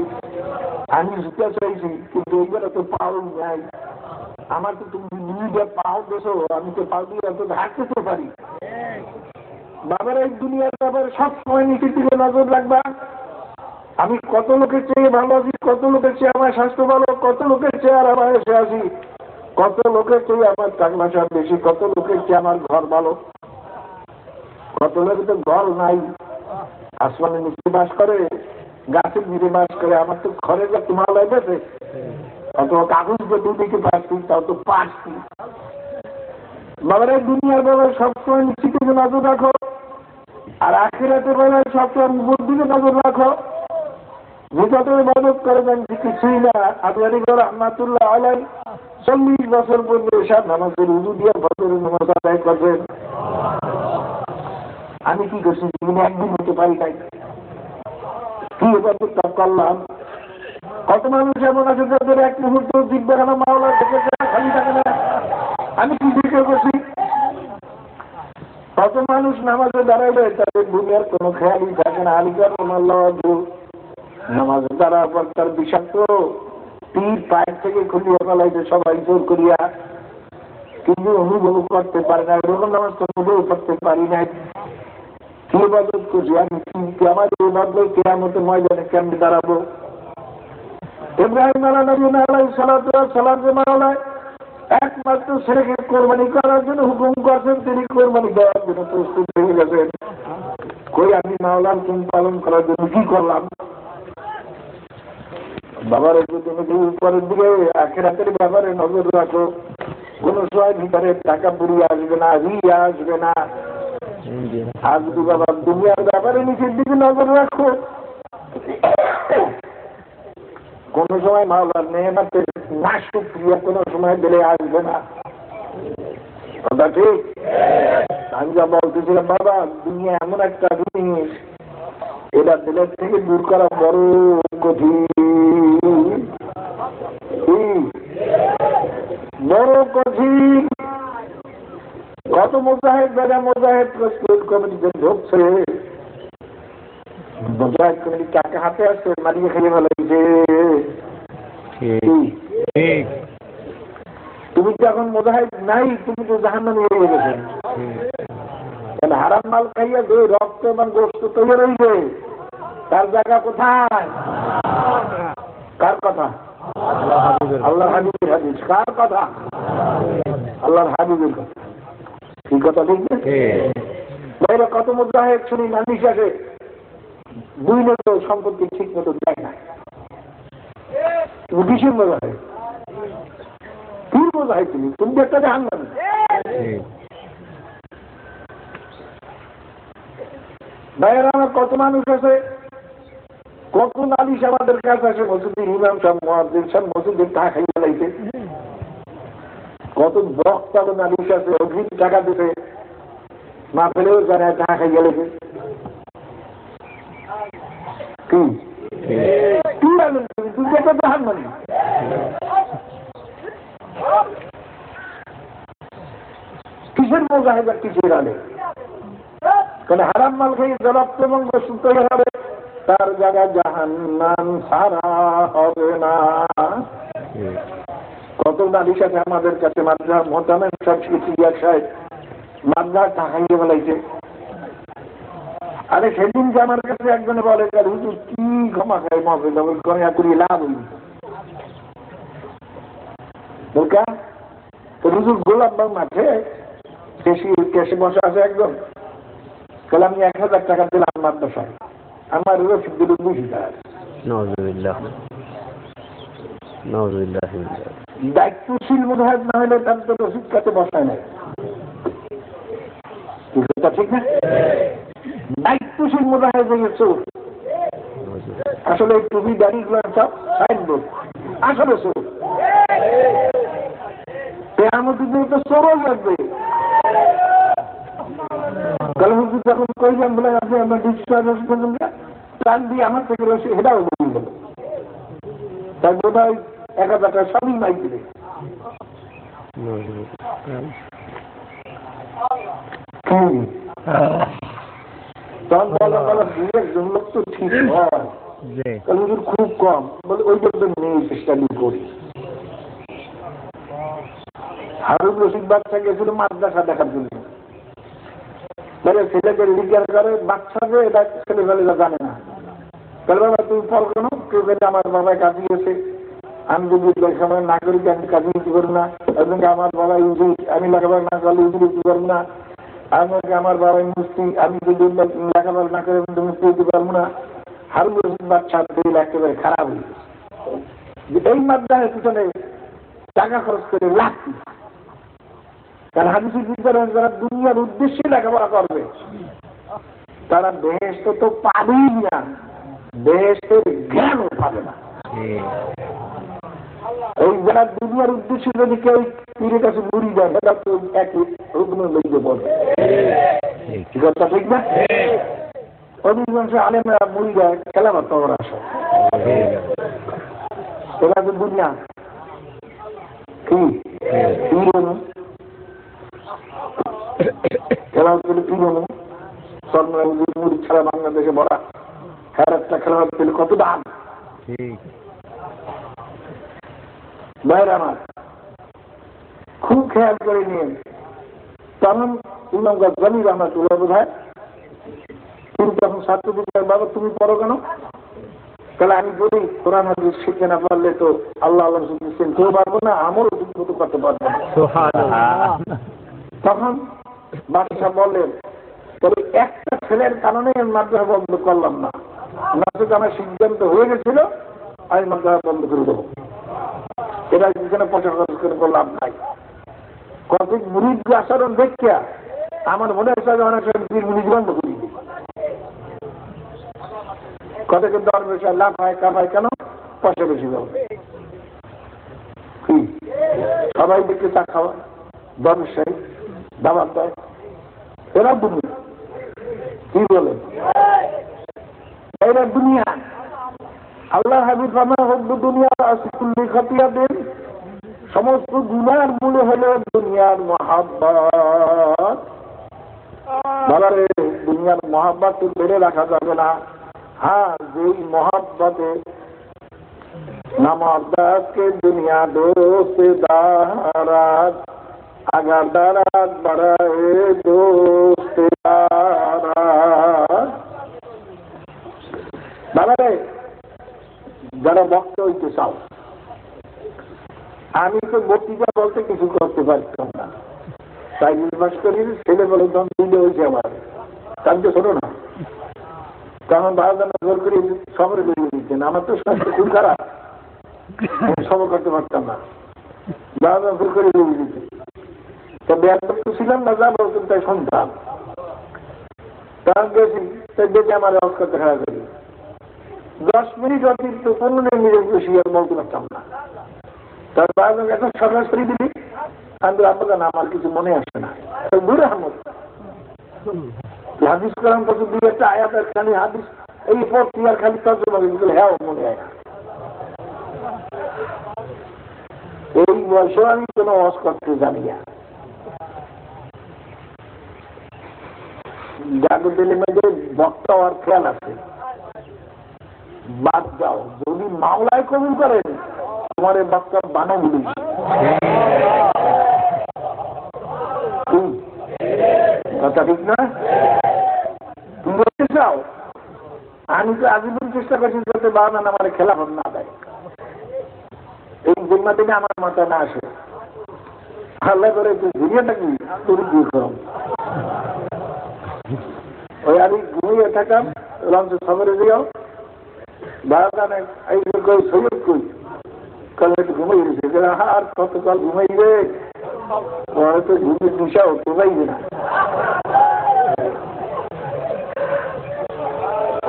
আমি জুতা চাইছি, কিন্তু এইবারে তো পাও নাই। আমার তো তুমি দুইটা পাও দেছো, আমি তো পাও দিয়ে তো হাঁটতে তো পারি। বাবার এই দুনিয়ার ব্যাপারে সবসময় নিচের দিকে নজর রাখবা। আমি কত লোকের চেয়ে ভালো আছি, কত লোকের চেয়ে আমার স্বাস্থ্য ভালো, কত লোকের চেয়ে আর আমার এসে আছি, কত লোকের চেয়ে আমার টাকা পয়সা বেশি, কত লোকের চেয়ে আমার ঘর ভালো, কত লোকের তো ঘর নাই, আসমানের নিচে বাস করে, গাছের নিচে বাস করে, আমার তো ঘরের যা তোমার লাগবে, অত কাগজ যে দুদিকে পাচ্ছি তাও তো পাচ্ছি। বাবার এই দুনিয়ার ব্যাপারে সবসময় নিশ্চিত নজর রাখো, আর আখিরাতের বেলায় সবসময় উপর দিকে নজর রাখো। যেটাতে ইবাদত করেছেন কিছুই না। আদওয়ারি রহমাতুল্লাহ আলাইহি 40 বছর পর্যন্ত এসব নামাজের উযু দিয়ে ফজরের নামাজ আদায় করবেন। আমি কি করছি, জীবনে একদিন হতে পারি নাই, কি ইবাদত করলাম। কত মানুষ এমন আছে যাদের এক মুহূর্ত জিব্বার আমার মাওলার থেকে খালি থাকে না, আমি কি জিজ্ঞেস করছি। কত মানুষ নামাজে দাঁড়াইবে তাদের দুনিয়ার কোনো খেয়ালই থাকে না, আলিকার আল্লাহ নামাজে দাঁড়ার পর তার বিষাক্ত তীর পায়ের থেকে খুলিয়ে ফেলাইতে সবাই জোর করিয়া, কিন্তু অনুভব করতে পারে না। এরকম নামাজ তো অনুভব করতে পারি নাই। কি ইবাদত করছি আমি, আমার এই বদলে কিয়ামতের ময়দানে কেমনে দাঁড়াবো? ইব্রাহিম আলাইহিস সালাম যে মাওলায় একমাত্র ছেলেকে কোরবানি করার জন্য হুকুম করছেন, তিনি কোরবানি দেওয়ার জন্য প্রস্তুত হয়ে গেছেন। কই আমি মাওলার হুকুম পালন করার জন্য কি করলাম? বাবার তুমি উপরের দিকে আখিরাতের ব্যাপারে নজর রাখো। কোন সময় ভিতরে টাকা পুড়িয়ে আসবে না, রিয়া আসবে না। আর যদি বাবা দুনিয়ার ব্যাপারে নিচের দিকে নজর রাখো, কোন সময় মাওলার নেয়ামতের না সুক্রিয়া কোন সময় দিলে আসবে না। কথা ঠিক? আমি যা বলতেছিলাম বাবা, দুনিয়া এমন একটা জিনিস, এটা দিলের থেকে দূর করা বড় কঠিন, বড় কঠিন। কত মুজাহিদ বেড়া মুজাহিদ প্রস্তুত কমিটিতে ঢুকছে, মুজাহিদ কমিটি কাকে হাতে আসছে, মারিয়ে খেয়ে ফেলাইছে। তুমি তো এখন মুজাহিদ নাই, তুমি তো জাহান্নামে হয়ে গেছে। হারাম মাল খাইয়া যে রক্ত এবং গোস্ত তৈরি রয়েছে, তার জায়গা কোথায়? কার কথা? আল্লাহর হাবিবের হাদিস। কার কথা? আল্লাহর হাবিবের কথা। ঠিক কথা, ঠিক না? বাইরে কত মুজাহিদ শুনি নালিশ আসে, দুই মতো সম্পত্তি ঠিক মতো দেয় না। তুমি কিসের মুজাহিদ? কি মুজাহিদ? তুমি একটা জাহান্নামী। বাইরে আমার কত মানুষ আছে, কত নালিশ আমাদের কাছে আসে, মসজিদের ইমাম সাহেব, মুয়াজ্জিন সাহেব মসজিদের টাকা খাইয়ে লাইছে। কত বক্তা নালিশ আছে, অগ্রিম টাকা দিতে না পেলেও যারা টাকা খাইয়ে লাইছে। কি কি বলেন তুমি? তুমি একটা জাহান্নামী। কিসের মুজাহিদ আর কিসের আলে? কারণ হারাম মাল খেয়ে জবাব এবং বসুন তৈরি হবে, তার জায়গায় জাহান্নাম সারা হবে না। কত নালিশ আছে আমাদের কাছে, মাদ্রাস মোতামেন সব কিছু ব্যবসায় মাদ্রাস টাকাইয়ে বলাইছে। আরে সেদিন যে আমার কাছে একজনে বলে, হুজুর কি ক্ষমা খাই মহফিল গণিয়া করি লাভ হইল বোকা। তো হুজুর গোলাপবাগ মাঠে কেসে বসে আছে একজন, তাহলে আমি 1000 টাকা দিলাম মাদ্রাসায়, আমার রসিদ দিল 200 টাকা। দায়িত্বশীল মুজাহিদ না হলে তার তো রসিদ কাছে বসায় নাই। ঠিক না? দায়িত্বশীল মুজাহিদ হয়ে চোর। আসলে টুপি দাড়ি গুলো সব সাইনবোর্ড, আসলে চোর। কেয়ামতের দিনে তো চোরও লাগবে। কাল হুজুর যখন কইলাম বলে আপনি আপনার ডিসচার্জ করবেন না, প্রাণ দিয়ে আমার থেকে রয়েছে, সেটাও বলে গেল। তাই বোধ হয় 1000 টাকা সবই মাই দিলে। তখন বলা বলা 2-1 লোক তো ঠিক হয়, হুজুর খুব কম বলে, ওই জন্য নেই চেষ্টা করি। হারুন রশিদ বাচ্চা গেছিল মাদ্রাসা দেখার জন্য, ছেলেকে লিগার করে বাচ্চাকে, এটা ছেলেবেলেরা জানে না। তাহলে বাবা তুমি ফল কেন? কেউ কেটে আমার বাবায় কাজে গেছে, আমি যদি লেখাপড়া না করি আমি কাজে দিতে পারবো না। আমার বাবা ইউজুর, আমি লেখাপড়া না করলে ইউজুর দিতে পারবো না। আমাকে আমার বাবা মুস্তি, আমি যদি লেখাপড়া না করে মুস্তি দিতে পারবো না। হারুন রশিদ বাচ্চা একেবারে খারাপ হয়ে গেছে। এই মাদ্রাসার পিছনে টাকা খরচ করে লাগছে। কারণ হাদিসের ভিতরে যারা দুনিয়ার উদ্দেশ্যে লেখাপড়া করবে তারা বেহেশত তো পাবেই না, বেহেশতের জ্ঞানও পাবে না। এই যারা দুনিয়ার উদ্দেশ্যে যদি কেউ পীরের কাছে মুড়ি দেয়, সেটা তো একই রুগ্ন লইতে পড়বে। কথা ঠিক না? অধিকাংশ আলেমরা মুড়ি দেয় খেলাবার তখন আসে, এরা তো দুনিয়া কি পিরনো খেলা হচ্ছিল, পিরনো মুড়ি ছাড়া বাংলাদেশে বড়া হ্যাঁ একটা খেলোয়াড় পেলে কত দাম। ভাইয়ের আমার খুব খেয়াল করে নিন। তখন ইমাম গাজ্জালী রাহমাতুল্লাহ বোধ হয় তিনি যখন ছাত্রদের বাবা তুমি পড়ো কেন, তাহলে আমি বলি কোরআন হাদিস শিখতে না পারলে তো আল্লাহ আল্লাহ শিখতেছেন কেউ পারবো না, আমারও উদ্ভূত করতে পারবো না। তখন বাদশাহ বললেন তবে একটা ছেলের কারণে মাদ্রাসা বন্ধ করলাম না, নচেত আমার সিদ্ধান্ত হয়ে গেছিল আমি মাদ্রাসা বন্ধ করে দেবো। এরা যেখানে পয়সা খরচ করে করলাম নাই। কত মুরিদ আচরণ দেখিয়া আমার মনে হচ্ছে অনেক সময় মুরিদ বন্ধ করি কত কিন্তু অনেক বেশি লাভ হয় কামায় কেন, পয়সা বেশি পাবো। সবাই দেখে চা খাওয়া ব্যবসায়ী দাবার দেয়, এরা দুনিয়া। কি বলে এরা দুনিয়া। আল্লাহ হাবিব দুনিয়া খতিয়া দেন সমস্ত দুনিয়ার মূলে হলো দুনিয়ার মহাব্বত। বাবারে দুনিয়ার মহাব্বত ধরে রাখা যাবে না। হ্যাঁ যেই মহাব্বতে নামাজকে দুনিয়া দোস্তে দারাত আগার দারাত বাড়ায়ে দোস্তে দারাত। বাবারে যারা বক্তা হইতে চাও, আমি তো বক্তৃতা বলতে কিছু করতে পারতাম না, তাই নির্বাস করি ছেলে বলে দম দিলে হয়েছে আমার তার তো শোনো না। তখন ভারত জোর করে সবরে বেরিয়ে দিচ্ছেন, আমার তো স্বাস্থ্য খুব খারাপ, সবর করতে পারতাম না, ভারত জোর করে বেরিয়ে দিচ্ছে। তা ব্যাপার তো ছিলাম না, যা বলতাম তাই শুনতাম। তখন গেছি তাই দেখে আমার অস্কার দেখা করি 10 মিনিট অতিরিক্ত 15 মিনিট বেশি আর বলতে পারতাম না। তার বাইরে এখন সরাসরি দিলি আমি আপনার না, আমার কিছু মনে আসে না। বুড়ে আহমদ হাদিস করাম পর দুই একটা আয়াতের খালি হাদিস এই পর তুই আর খালি তর্জমা করে হ্যাঁ মনে হয় না। এই বয়সে আমি কোনো ওয়াজ করতে জানি না। যাদের দিলের মধ্যে বক্তা হওয়ার খেয়াল আছে বাদ দাও, যদি মাওলায় কবুল করেন তোমার এই বক্তা বানাই বলি। কথা ঠিক না? তুমি বলতে চাও আমি তো আজীবন চেষ্টা করছি যাতে বাবা আমার খেলা না দেয়, এই জিম্মা থেকে আমার মাথায় না আসে। আল্লাহ করে তুই ঘুরিয়ে থাকি তোর দূর করম। ওই আমি ঘুমিয়ে থাকাম লঞ্চ খবরে দিও বারোটা এই সৈয়দ কই কাল একটু ঘুমাই গেছে, আর কতকাল ঘুমাইবে তো ঘুমিয়ে দিশাও ঘুমাইবে না।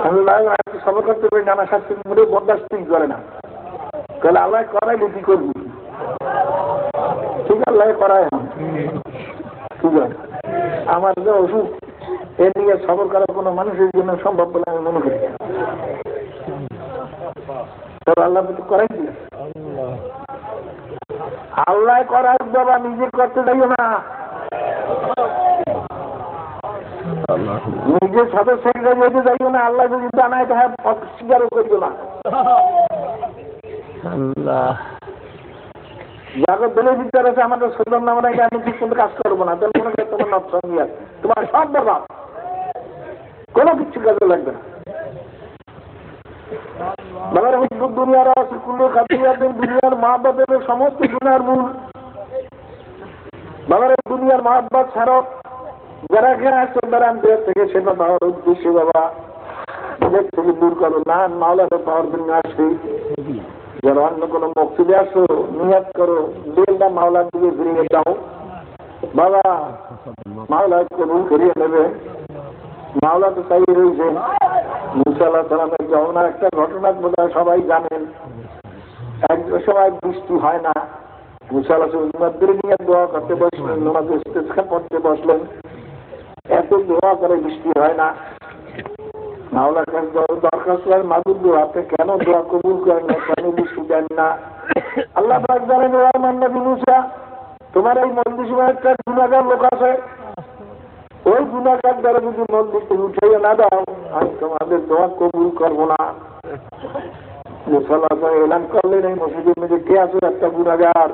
আমি খবর করতে পারি নানা শাস্তি মনে বরদাস্তি করে না, তাহলে আল্লাহ করাইলে কি করবি? ঠিক আল্লাহ করায় ঠিক আছে। আমার যে অসুখ এ নিয়ে খবর করা কোনো মানুষের জন্য সম্ভব বলে আমি মনে করি। আল্লাহ করাই দিল, আল্লাহ করার বাবা নিজে করতে যাইও না, নিজের সদস্য যেতে যাইও না। আল্লাহ যদি জানায় তো হ্যাঁ অস্বীকারও করিও না। যাকে দলের বিচার আছে আমাদের সুন্দর নাম রেখে আমি ঠিক মতো কাজ করবো না, তাহলে মনে করি তোমার নষ্ট নিয়ে তোমার সব বরবাদ, কোনো কিছু কাজে লাগবে না। দুনিয়ার দুনিয়ার মহাব্বতের সমস্ত দুনিয়ার মূল। বাবার দুনিয়ার মহাব্বত ছাড়ক যারা এখানে আসছে তারা থেকে সেটা পাওয়ার উদ্দেশ্য বাবা নিজের থেকে দূর করো না, মাওলাকে পাওয়ার জন্য আসে। যারা অন্য কোনো মকসুদে আসো নিয়াত করো, বেলটা মাওলার দিকে ঘুরিয়ে যাও বাবা, মাওলা কবুল করিয়ে নেবে। মাওলা তো তাই রয়েছে। মুসা আলাইহিস সালামের যমুনার একটা ঘটনা বোধহয় সবাই জানেন। এক সময় বৃষ্টি হয় না, মুসা আলাইহিস সালাম নিয়ে দোয়া করতে বসলেন, নামাজে ইস্তেসকা করতে বসলেন, এত দোয়া করে বৃষ্টি হয় না। মাওলার কাছে দরখাস্ত হয় মাদুর দোয়াতে কেন দোয়া কবুল করেন না, কেন বৃষ্টি দেন না? আল্লাহ পাক জানেন রহমান নবী মুসা তোমার এই মন্দির একটা গুনাহগার লোক আছে, ওই গুণাগার দ্বারা যদি মসজিদে উঠাইয়া না দাও, আমি তোমাদের দোয়া কবুল করবো না। মুসলমান এলান করলেন এই মসজিদের মধ্যে কে আছে একটা গুণাগার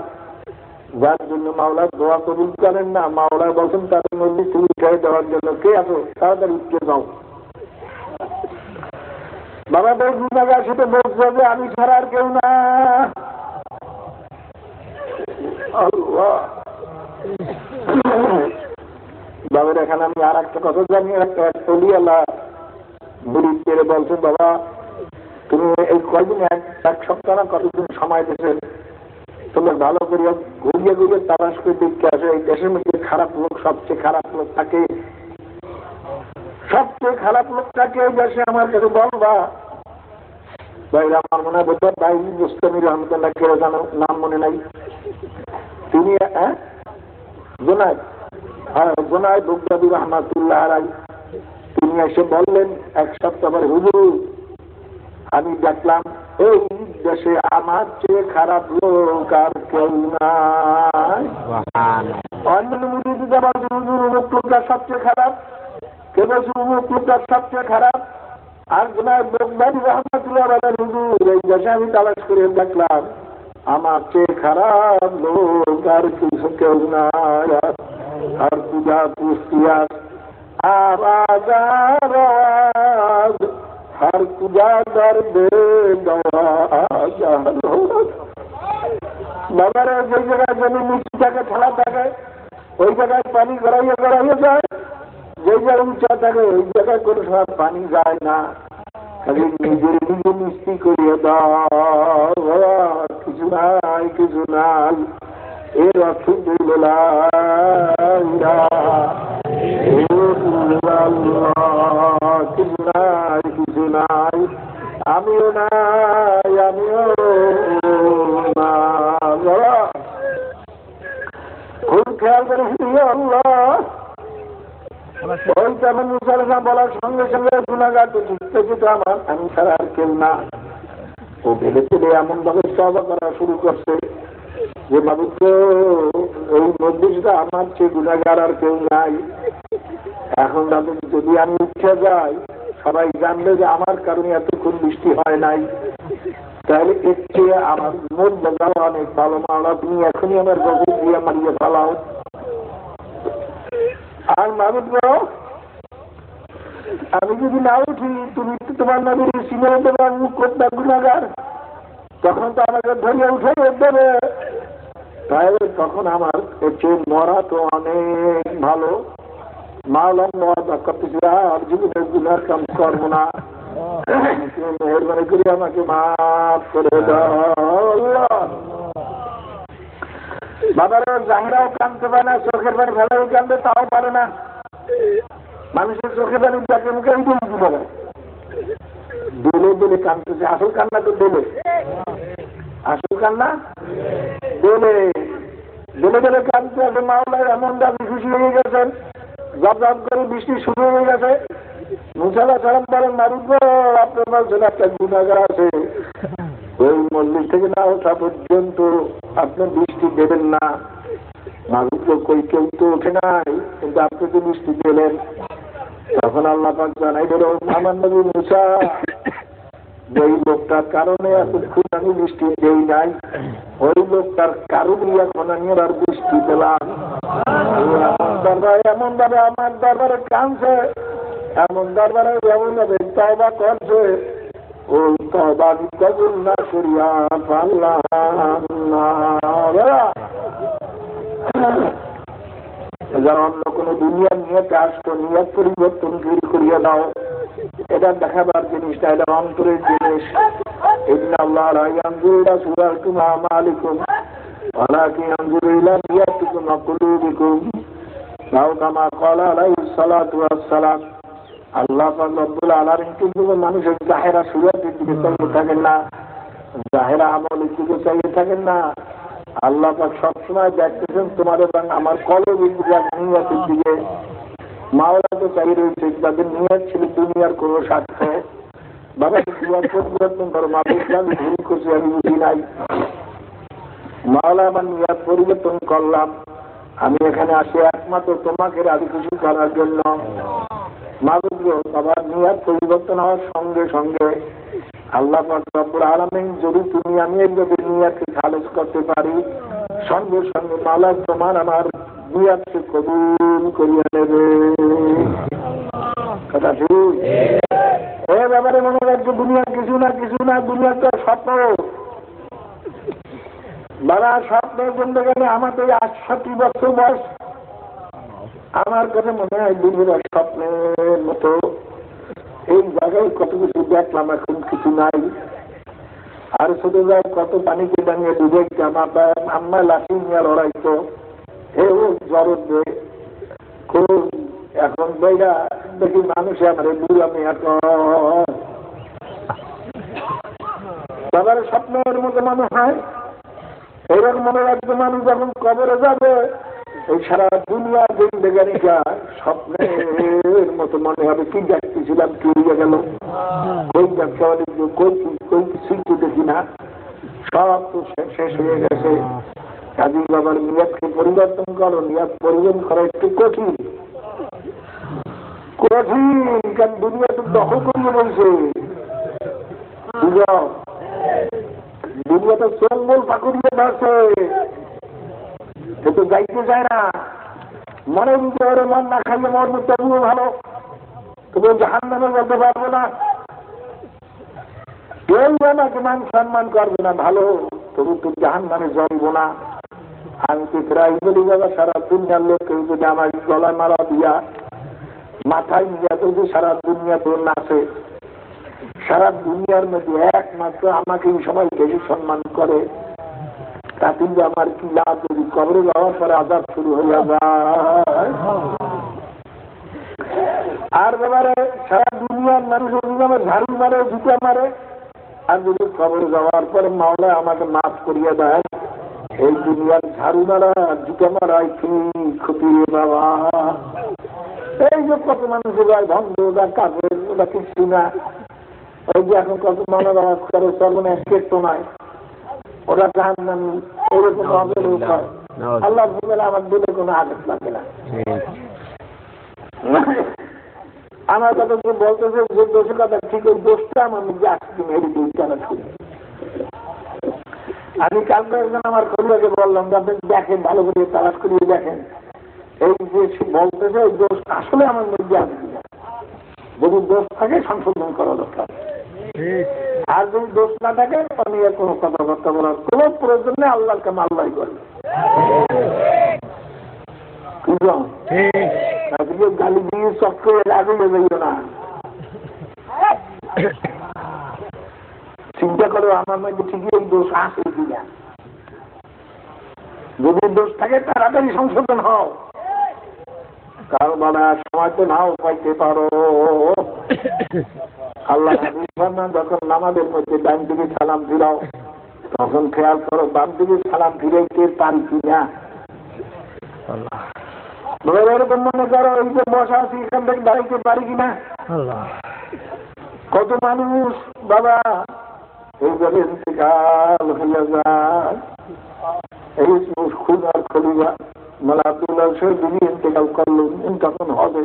যার জন্য মাওলার দোয়া কবুল করেন না, মাওলা বলছেন তাদের মসজিদে উঠাই দেওয়ার জন্য কে আছো, তাড়াতাড়ি উঠে যাও। বাবাদের গুণাগার সেটা বলছে যে আমি ছাড়া আর কেউ না। আল্লাহ বাবার এখানে আমি আর একটা কথা জানি, একটা অলিয়াল্লাহ মুরিদ পেরে বলছেন, বাবা তুমি এই কয়দিন এক সপ্তাহ না কতদিন সময় দিয়েছেন, তোমার ভালো করিয়া ঘুরিয়ে ঘুরিয়ে তালাশ করে দেখতে আসে এই দেশের মধ্যে খারাপ লোক, সবচেয়ে খারাপ লোক থাকে, সবচেয়ে খারাপ লোক থাকে এই দেশে, আমার কাছে বলবা। ভাইরা আমার মনে হয় বোধ ভাই মুস্তামি রহমতুল্লাহ কেউ জানো, নাম মনে নাই, তিনি জোনায়, হ্যাঁ জোনায় বুগদাদি রহমাতুল্লাহ রাই, তিনি এসে বললেন এক সপ্তাহ পরে, হুজুর আমি দেখলাম এই দেশে আমার চেয়ে খারাপ লোক আর কেউ নাই। অন্যান্য মুরিদরা বলছে হুজুর অমুক লোকটা সবচেয়ে খারাপ, কেউ বলছে অমুক লোকটা সবচেয়ে খারাপ, আর জোনায় বুগদাদি রহমাতুল্লাহ বলেন হুজুর এই দেশে আমি তালাশ করে দেখলাম আমার চেয়ে খারাপ লোক আর কিছু কেউ নাই। আর পূজা পুষ্টিয়ার আওয়াজ हर पूजा दर्दे বাবারে যে জায়গায় জমি নিচু থাকে ঠালা থাকে ওই জায়গায় পানি গড়াইয়া গড়াইয়া যায়, যে জায়গায় উঁচা থাকে ওই জায়গায় কোনো সময় পানি যায় না, খালি নিজের নিজে মিষ্টি করিয়ে দাও, কিছু নাই কিছু নাই, এর অর্থ কিছু নাই কিছু নাই, আমিও নাই আমিও না। খুব খেয়াল করে আল্লাহ ওই তেমন মুসলমান বলার সঙ্গে সঙ্গে গুণাগার তো ঢুকতেছে তো আমার, আমি ছাড়া আর কেউ না। ও ভেবে ছেলে এমন ভাবে সভা করা শুরু করছে যে মাবুদ এই মসজিদটা আমার চেয়ে গুণাগার আর কেউ নাই। এখন তাদের যদি আমি উঠে যাই সবাই জানবে যে আমার কারণে এতক্ষণ বৃষ্টি হয় নাই, তাহলে এর চেয়ে আমার মন বাজাও অনেক ভালো, মাওলা তুমি এখনই আমার গজল দিয়ে মারিয়ে ফেলাও। আর মাবুদ আমি যদি না উঠি তুমি তো তোমার নবীর সিনেমা দেবে মুখ করতে গুণাগার, তখন তো আমাকে ধরিয়ে উঠে দেবে, তাহলে তখন আমার এর চেয়ে মরা তো অনেক ভালো। মাওলাম মজা করতেছি আর জীবনের গুনার কাম করবো না, মেহরবানি করে আমাকে মাফ করে দাও। বাবারা জাহেরাও কানতে পারে না, চোখের পানি ফেলাও কানতে তাও পারে না, মানুষের চোখের পানি যাকে মুখে উঠে পারে দোলে দোলে কানতেছে, আসল কান্না তো দোলে, আসল কান্না দোলে দোলে দোলে কানতে আছে। মাওলার এমন দাবি খুশি হয়ে গেছেন, জব জব করে বৃষ্টি শুরু হয়ে গেছে। মুসা আলাইহিস সালাম বলেন মারুফ আপনার বলছেন একটা গুনাহগার আছে, ওই মসজিদ থেকে না ওঠা পর্যন্ত আপনি বৃষ্টি দেবেন না। মারুফ কই কেউ তো ওঠে নাই, কিন্তু আপনি তো বৃষ্টি দিলেন। তখন আল্লাহ পাক জানাই দিল আমার নবী মুসা যেই লোকটার কারণে এতক্ষণ আমি বৃষ্টি দেই নাই, ওই লোকটার কারণে এখন আমি আর বৃষ্টি পেলাম। এমন ভাবে আমার দরবারে কাঁদছে, এমন দরবারে এমন ভাবে তওবা করছে, ওই তওবা আমি কবুল না করিয়া পারলাম না। যারা অন্য কোনো দুনিয়া নিয়ে কাজ তো নিয়ত পরিবর্তন করিয়া দাও, এটা দেখাবার জিনিসটা এটা অন্তরের জিনিস। ইন্নাল্লাহ লা ইয়ানজুরু ইলা সুওয়ারিকুম ওয়া আমালিকুম ওয়ালাকিন ইয়ানজুরু ইলা নিয়াতিকুম ওয়া কুলুবিকুম আও কামা ক্বালা আলাইহিস সালাতু ওয়াস সালাম। আল্লাহ পাক রব্বুল আলামিন কিন্তু মানুষের জাহেরা সুরাতের দিকে চাইতে থাকেন না, জাহেরা আমলের দিকে চাইতে থাকেন না। আল্লাহ পাক সবসময় দেখতেছেন তোমার এবং আমার কলবের দিকে, নিয়তের দিকে। মাওলা তো চাই রয়েছে যাদের নিয়ত ছিল দুনিয়ার কোনো স্বার্থ, বাবা পরিবর্তন করো, আমি ভুল করছি, আমি বুঝি নাই। মাওলা আমার নিয়ত পরিবর্তন করলাম, আমি এখানে আসি একমাত্র তোমাকে রাজি খুশি করার জন্য। মাবুদ গো, বাবার নিয়াত পরিবর্তন হওয়ার সঙ্গে সঙ্গে আল্লাহ পাক রব্বুল আলামিন যদি তুমি আমি এইভাবে নিয়াতকে খালেজ করতে পারি, সঙ্গে সঙ্গে মাওলা তোমার আমার নিয়াতকে কবুল করিয়া নেবে। কথা ঠিক? এ ব্যাপারে মনে রাখছো, দুনিয়ার কিছু না দুনিয়ার তো স্বপ্ন। বাবা স্বপ্নের জন্য গেলে আমার তো 68 বছর বয়স। আমার কথা মনে হয় দুনিয়ার স্বপ্নের মতো। এই জায়গায় কত কিছু দেখলাম, এখন কিছু নাই। আর ছোট যায় কত পানিকে দাঁড়িয়ে ডুবে আম্মা লাঠি নিয়ে লড়াইতো, হে ও জরবে খুব। এখন বইরা দেখি মানুষে আমার বুড়া মেয়ে এখন বাবার স্বপ্নের মতো মনে হয়। এরকম মনে রাখবে, মানুষ যখন কবরে যাবে ওই সারা দুনিয়া জিন্দেগানিকা স্বপ্নের মতো মনে হবে। কি দেখতেছিলাম, কি হয়ে গেল, কই ব্যবসা কই কিছুই দেখি না, সব তো শেষ হয়ে গেছে। কাজী বাবার নিয়াতকে পরিবর্তন করো। নিয়াত পরিবর্তন করা একটু কঠিন, কারণ দুনিয়া তো দখল করিয়ে বলছে। দুনিয়া তো চঙ্গল পাকুড়িয়ে ধরছে, সে তো যাইতে চায় না। মনের ভিতরে মন না খাইলে মরবে তবুও ভালো, তবু জাহান্নামে বলতে পারবো না। কেউ আমাকে মান সম্মান করবে না, ভালো তবু তো জাহান্নামে জ্বলবো না। আমি তো প্রায় বলি বাবা, সারা দুনিয়ার লোক কেউ যদি আমার গলায় মারা দিয়া মাথায় নিয়ে যদি সারা দুনিয়া তোর নাচে, সারা দুনিয়ার মধ্যে একমাত্র আমাকে সবাই বেশি সম্মান করে, তা কিন্তু আমার কি লাভ? যদি কবরে যাওয়ার পরে আজাব শুরু হয়ে যায়। আর ব্যাপারে সারা দুনিয়ার মানুষ আমার ঝাড়ু মারে, জুতা মারে, আর যদি কবরে যাওয়ার পরে মাওলা আমাকে মাফ করিয়া দেয়, এই দুনিয়ার ঝাড়ু মারা জুতা মারায় কি ক্ষতি বাবা। এই যে কত মানুষ ধন্দ ওরা কাপড় ওরা কিছু না, ওই যে এখন কত মানা বাবা করে সর্বনে কেট নয়, ওরা জাহান্নাম এরকম হবে। আল্লাহ বলে আমার বলে কোনো আঘাত লাগে না। আমার কথা বলতেছে যে দোষের কথা ঠিক, ওই দোষটা আমার মধ্যে আসছে মেরে দিই কেন শুনে। আমি কালকে একজন আমার খবরকে বললাম যে আপনি দেখেন, ভালো করে তালাশ করিয়ে দেখেন এই যে বলতেছে ওই দোষ আসলে আমার মধ্যে আসবে না। যদি দোষ থাকে সংশোধন করা দরকার, আর যদি দোষ না থাকে আমি আর কোনো কথাবার্তা বলার কোনো প্রয়োজন নেই। আল্লাহর কাম আল্লাহ করবে। গালি দিয়ে চক্র আগুনে যাইও না। চিন্তা করো আমার মধ্যে ঠিকই এই দোষ আছে কিনা। যদি দোষ থাকে তাড়াতাড়ি সংশোধন হও, কারণ মানে সময় তো নাও পাইতে পারো। আল্লাহ যখন নামাজের মধ্যে ডান দিকে সালাম ফিরাও, তখন খেয়াল করো বাম দিকে সালাম ফিরাইতে পারি কিনা। এরকম মনে করো এই যে বসা আছি এখান থেকে দাঁড়াইতে পারি কিনা। কত মানুষ বাবা এইভাবে ইন্তেকাল হয়ে যায়। এই খুন আর খলিফা মানে আব্দুল্লাহ দিদি ইন্তেকাল করলো, তখন হবে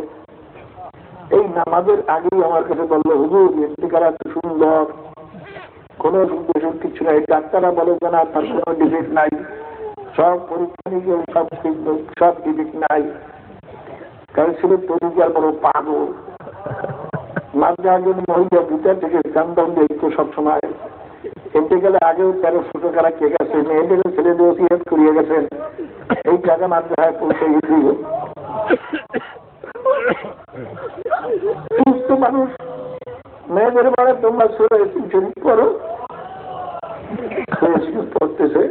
এই নামাজের আগেই আমার কাছে বললো, হুজুর ইন্তেকাল এত সুন্দর, কোন কিছু নাই, ডাক্তাররা বলে যে না তার কোনো ডিফেক্ট নাই, সব পরীক্ষা নিয়ে সব ডিফেক্ট নাই। কারণ ছিল তরিকার বড় পাগল। মাঝে একজন মহিলা ভিতর থেকে কান্দান দেখতো সবসময়। ইন্তেকালের আগেও 1300 টাকা কে গেছে, মেয়েদের ছেলেদের ওসিয়ত করিয়ে গেছেন, এই টাকা মাঝে হয় পৌঁছে গেছিল। সুস্থ মানুষ মেয়েদের বলে তোমরা শরীর করো, পড়তেছে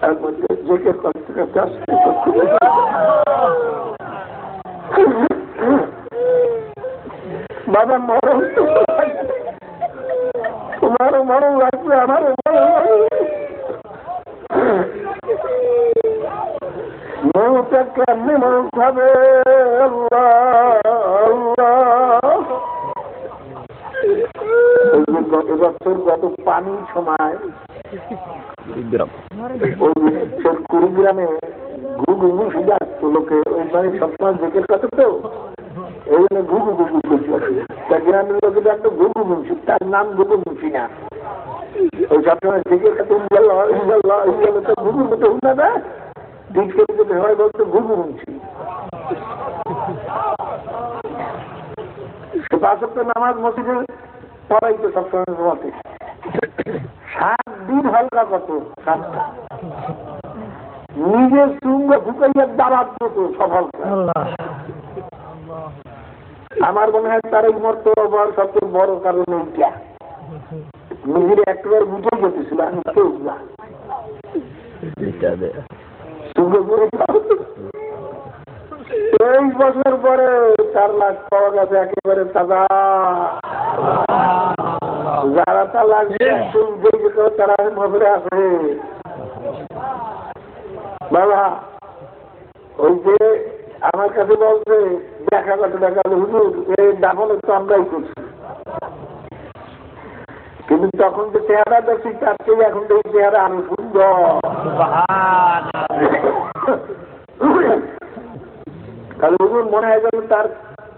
তার মধ্যে জেকে করতে করতে আসতে বাবা মরণ তোমারও মরণ লাগবে, আমারও মরণ মৌটা কেমনি মৌত হবে। এবছর গত পানির সময় কুড়িগ্রামে ঘুঘু মুখি ডাকতো লোকে, ওই মানে সবসময় জেকের কথা তো, এই জন্য ঘুঘু ঘুঘু করছে। তা গ্রামের লোকে ডাকতো ঘুঘু মুন্সি, তার নাম ঘুঘু মুন্সি না। ওই সবসময় জেকের কথা তো ঘুঘুর মতো শুনে না, দিকে হয় বলতো ঘুঘু মুন্সি। সে 5 ওয়াক্ত নামাজ মসজিদে পড়াইতো সবসময় ঘুমাতে। 7 দিন হালকা কত 7টা, নিজের চুঙ্গ ঢুকাইয়া দাবাত দিত সফল। আমার মনে হয় তার এই মর্ত হওয়ার সবচেয়ে বড় কারণ এইটা, নিজের একবার বুঝে যেতেছিল আমি কেউ না চুঙ্গ করে। 23 বছর পরে 4 লাখ পাওয়া গেছে একেবারে তাজা। যারা 4 লাখ তারা মজুরে আছে বাবা। ওই যে আমার কাছে বলছে দেখা কত টাকা হুজুর, এই দাফন তো আমরাই করছি, কিন্তু তখন যে চেহারা দেখছি তার থেকে এখন তো এই চেহারা আরো সুন্দর। তাহলে হুজুর মনে হয় যেন তার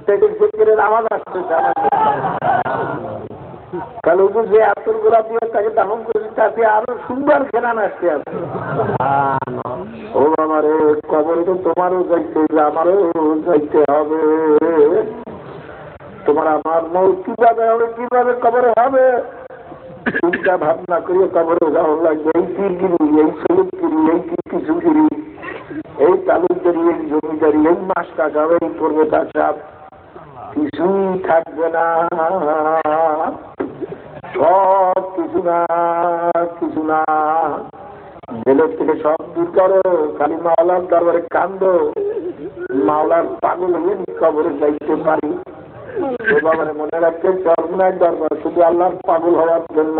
পেটের আওয়াজ আসছে। তাহলে হুজুর যে আতর গোলাপ দিয়ে তাকে দাফন করেছি তাতে আরো সুন্দর ঘেরান আসতে আছে। ও আমার কবরে তো তোমারও যাইতে, আমারও যাইতে হবে। তোমার আমার মৌ কিভাবে হবে, কিভাবে কবরে হবে চিন্তা ভাবনা করিয়ে কবরে যাওয়া লাগবে। এই তীরগিরি, এই সলিদগিরি, এই কৃষিগিরি, এই তালুকদারি, এই জমিদারি, এই মাস টাকা, এই করবে তার সব কিছুই থাকবে না। সব কিছু না, কিছু না, জেলের থেকে সব দূর করো, খালি মাওলার দরবারে কান্দো। মাওলার পাগল হয়ে কবরে যাইতে পারি। বাবারে মনে রাখতে চরমনার দরবার শুধু আল্লাহর পাগল হওয়ার জন্য,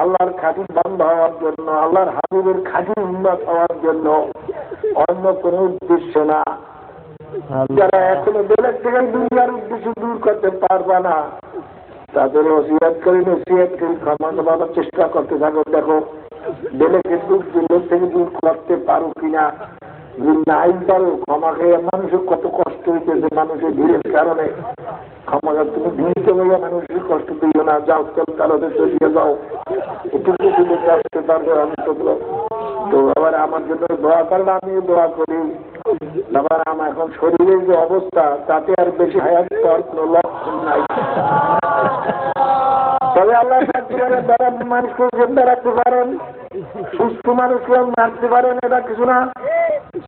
আল্লাহর খাঁটি বান্দা হওয়ার জন্য, আল্লাহর হাবিবের খাঁটি উন্নত হওয়ার জন্য, অন্য কোন উদ্দেশ্য না। যারা এখনো বেলের থেকে দুনিয়ার উদ্দেশ্য দূর করতে পারবা না তাদের ওসিয়াত করে নসিহত করে ক্ষমা করার চেষ্টা করতে থাকো। দেখো বেলেকে দূর থেকে দূর করতে পারো কিনা, নাই পারো ক্ষমা খেয়ে মানুষের কত কষ্ট হইতেছে মানুষের ভিড়ের কারণে। ক্ষমা তুমি ভিড়তে হইয়া মানুষের কষ্ট দিও না, যাও তাহলে চলিয়ে যাও, এটুকু তুলে আসতে পারবে অন্তগুলো। তো আবার আমার জন্য দোয়া করলে আমি দোয়া করি। আবার আমার এখন শরীরের যে অবস্থা তাতে আর বেশি হায়াত পাওয়ার কোনো লক্ষণ নাই। তবে আল্লাহ দ্বারা মানুষকে জিন্দা রাখতে পারেন, সুস্থ মানুষকে মারতে পারেন, এটা কিছু না।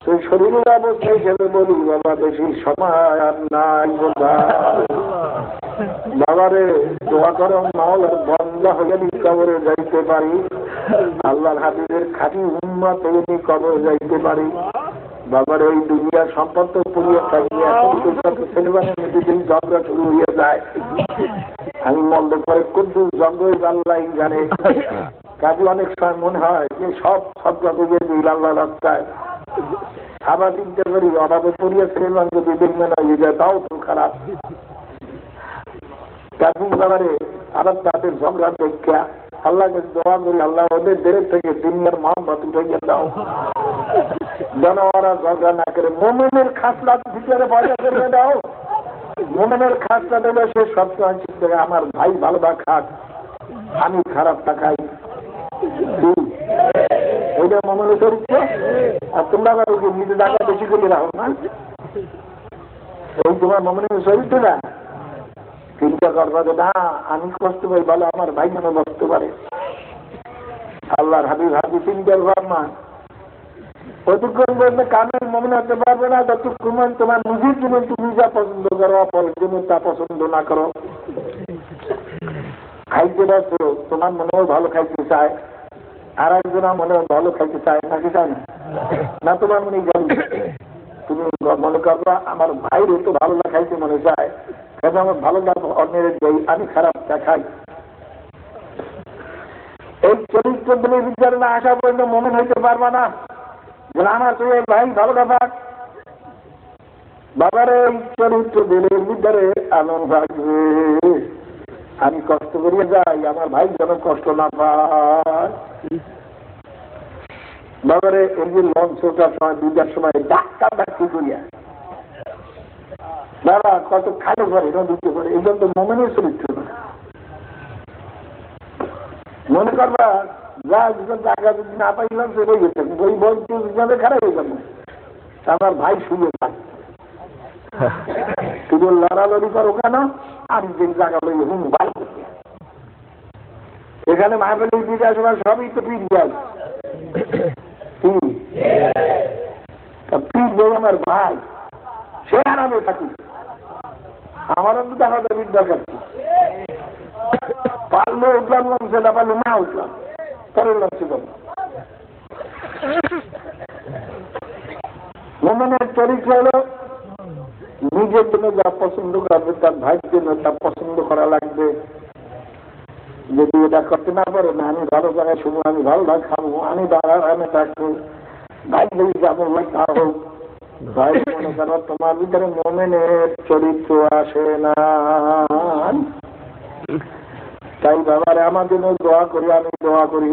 সেই শরীরের অবস্থা হিসেবে বলি বাবা বেশি সময় আর নাই। বাবারে দোয়া করো মাওলার বন্ধ হয়ে কবরে যাইতে পারি, আল্লাহর হাবিবের খাঁটি উম্মত হয়ে কবরে যাইতে পারি। বাবার এই দুনিয়ার সম্পদ তো পুড়িয়ে থাকিয়ে ছেলেবানের মেয়েদের ঝগড়া শুরু হয়ে যায়। আমি মন্দ করে কুদ্দুস জঙ্গল আল্লাহ জানে। কাজে অনেক সময় মনে হয় যে সব ঝগড়া দিল আল্লাহ রাস্তায়। আবার চিন্তা করি অভাবে পুড়িয়ে ছেলেবান যদি দেখবে না হয়ে যায় তাও তো খারাপ। কাজী বাবারে আবার তাদের ঝগড়া দেখা আল্লাহকে দোয়া করি, আল্লাহ ওদের দেরের থেকে দুনিয়ার মহব্বত উঠে দাও যেন ওরা ঝগড়া না করে। মোমেনের খাসলাত ভিতরে বজায় করে দাও। মোমেনের খাসলা দিলে সে সবসময় চিন্তা করে আমার ভাই ভালোটা খাক, আমি খারাপটা খাই। ওইটা মোমেনের চরিত্র। আর তোমরা আবার নিজে টাকা বেশি করে রাখো না, ওই তোমার মোমেনের চরিত্র না। চিন্তা করবা যে না আমি কষ্ট পাই ভালো, আমার ভাই যেন বসতে পারে। আল্লাহর হাবিব হাবি চিন্তার ভাবনা কতক্ষণ বলতে কামের মনে হতে পারবে না ততক্ষণ তোমার নিজের জন্য তুমি যা পছন্দ করো, অপরের জন্য তা পছন্দ না করো। খাইতে পারছো, তোমার মনেও ভালো খাইতে চায়, আর একজনা মনে ভালো খাইতে চায় নাকি চায় না? তোমার মনে যাবে তুমি মনে করবা আমার ভাইরে তো ভালো না খাইতে মনে চায়, কেন আমার ভালো না অন্যের যাই, আমি খারাপটা খাই। এই চরিত্র বলে বিচারে না আসা পর্যন্ত মনে হইতে পারবা না যে আমার সঙ্গে ভাই ভালো ব্যাপার। বাবার এই চরিত্র দিলের ভিতরে আনন্দ থাকবে। আমি কষ্ট করিয়ে যাই, আমার ভাই যেন কষ্ট না পায়। বাবারে এই যে লঞ্চ ওঠার সময় 2টার সময় ধাক্কা ধাক্কি করিয়া বাবা কত খাটো করে নদীতে করে এই জন্য মোমেনের চরিত্র না। মনে করবা যা জায়গা যদি না পাইলাম সে রয়ে গেছে ওই বই খারাপ হয়ে যাবো। আমার ভাই শুয়ে থাকে তুই লড়ালড়ি করো কেন? আমি যে জায়গা লই হুম ভাই এখানে মাহফিলের দিকে আসবে সবই তো পিঠ যায় পিঠ বই আমার ভাই সে আরামে থাকি আমার অন্তত আমাদের পিঠ দরকার পারলে উঠলাম লঞ্চে না পারলে না উঠলাম পরের লঞ্চে যাব। মোমেনের চরিত্র হলো নিজের জন্য যা পছন্দ করবে তার ভাইয়ের জন্য তা পছন্দ করা লাগবে। যদি এটা করতে না পারে না আমি ভালো জায়গায় শুনবো, আমি ভালো ভাগ খাবো, আমি আরামে থাকবো, ভাই ভাই যাবো ভাই খাবো। ভাই মনে করো তোমার ভিতরে মোমেনের চরিত্র আসে না। তাই বাবারে আমার জন্য দোয়া করি, আমি দোয়া করি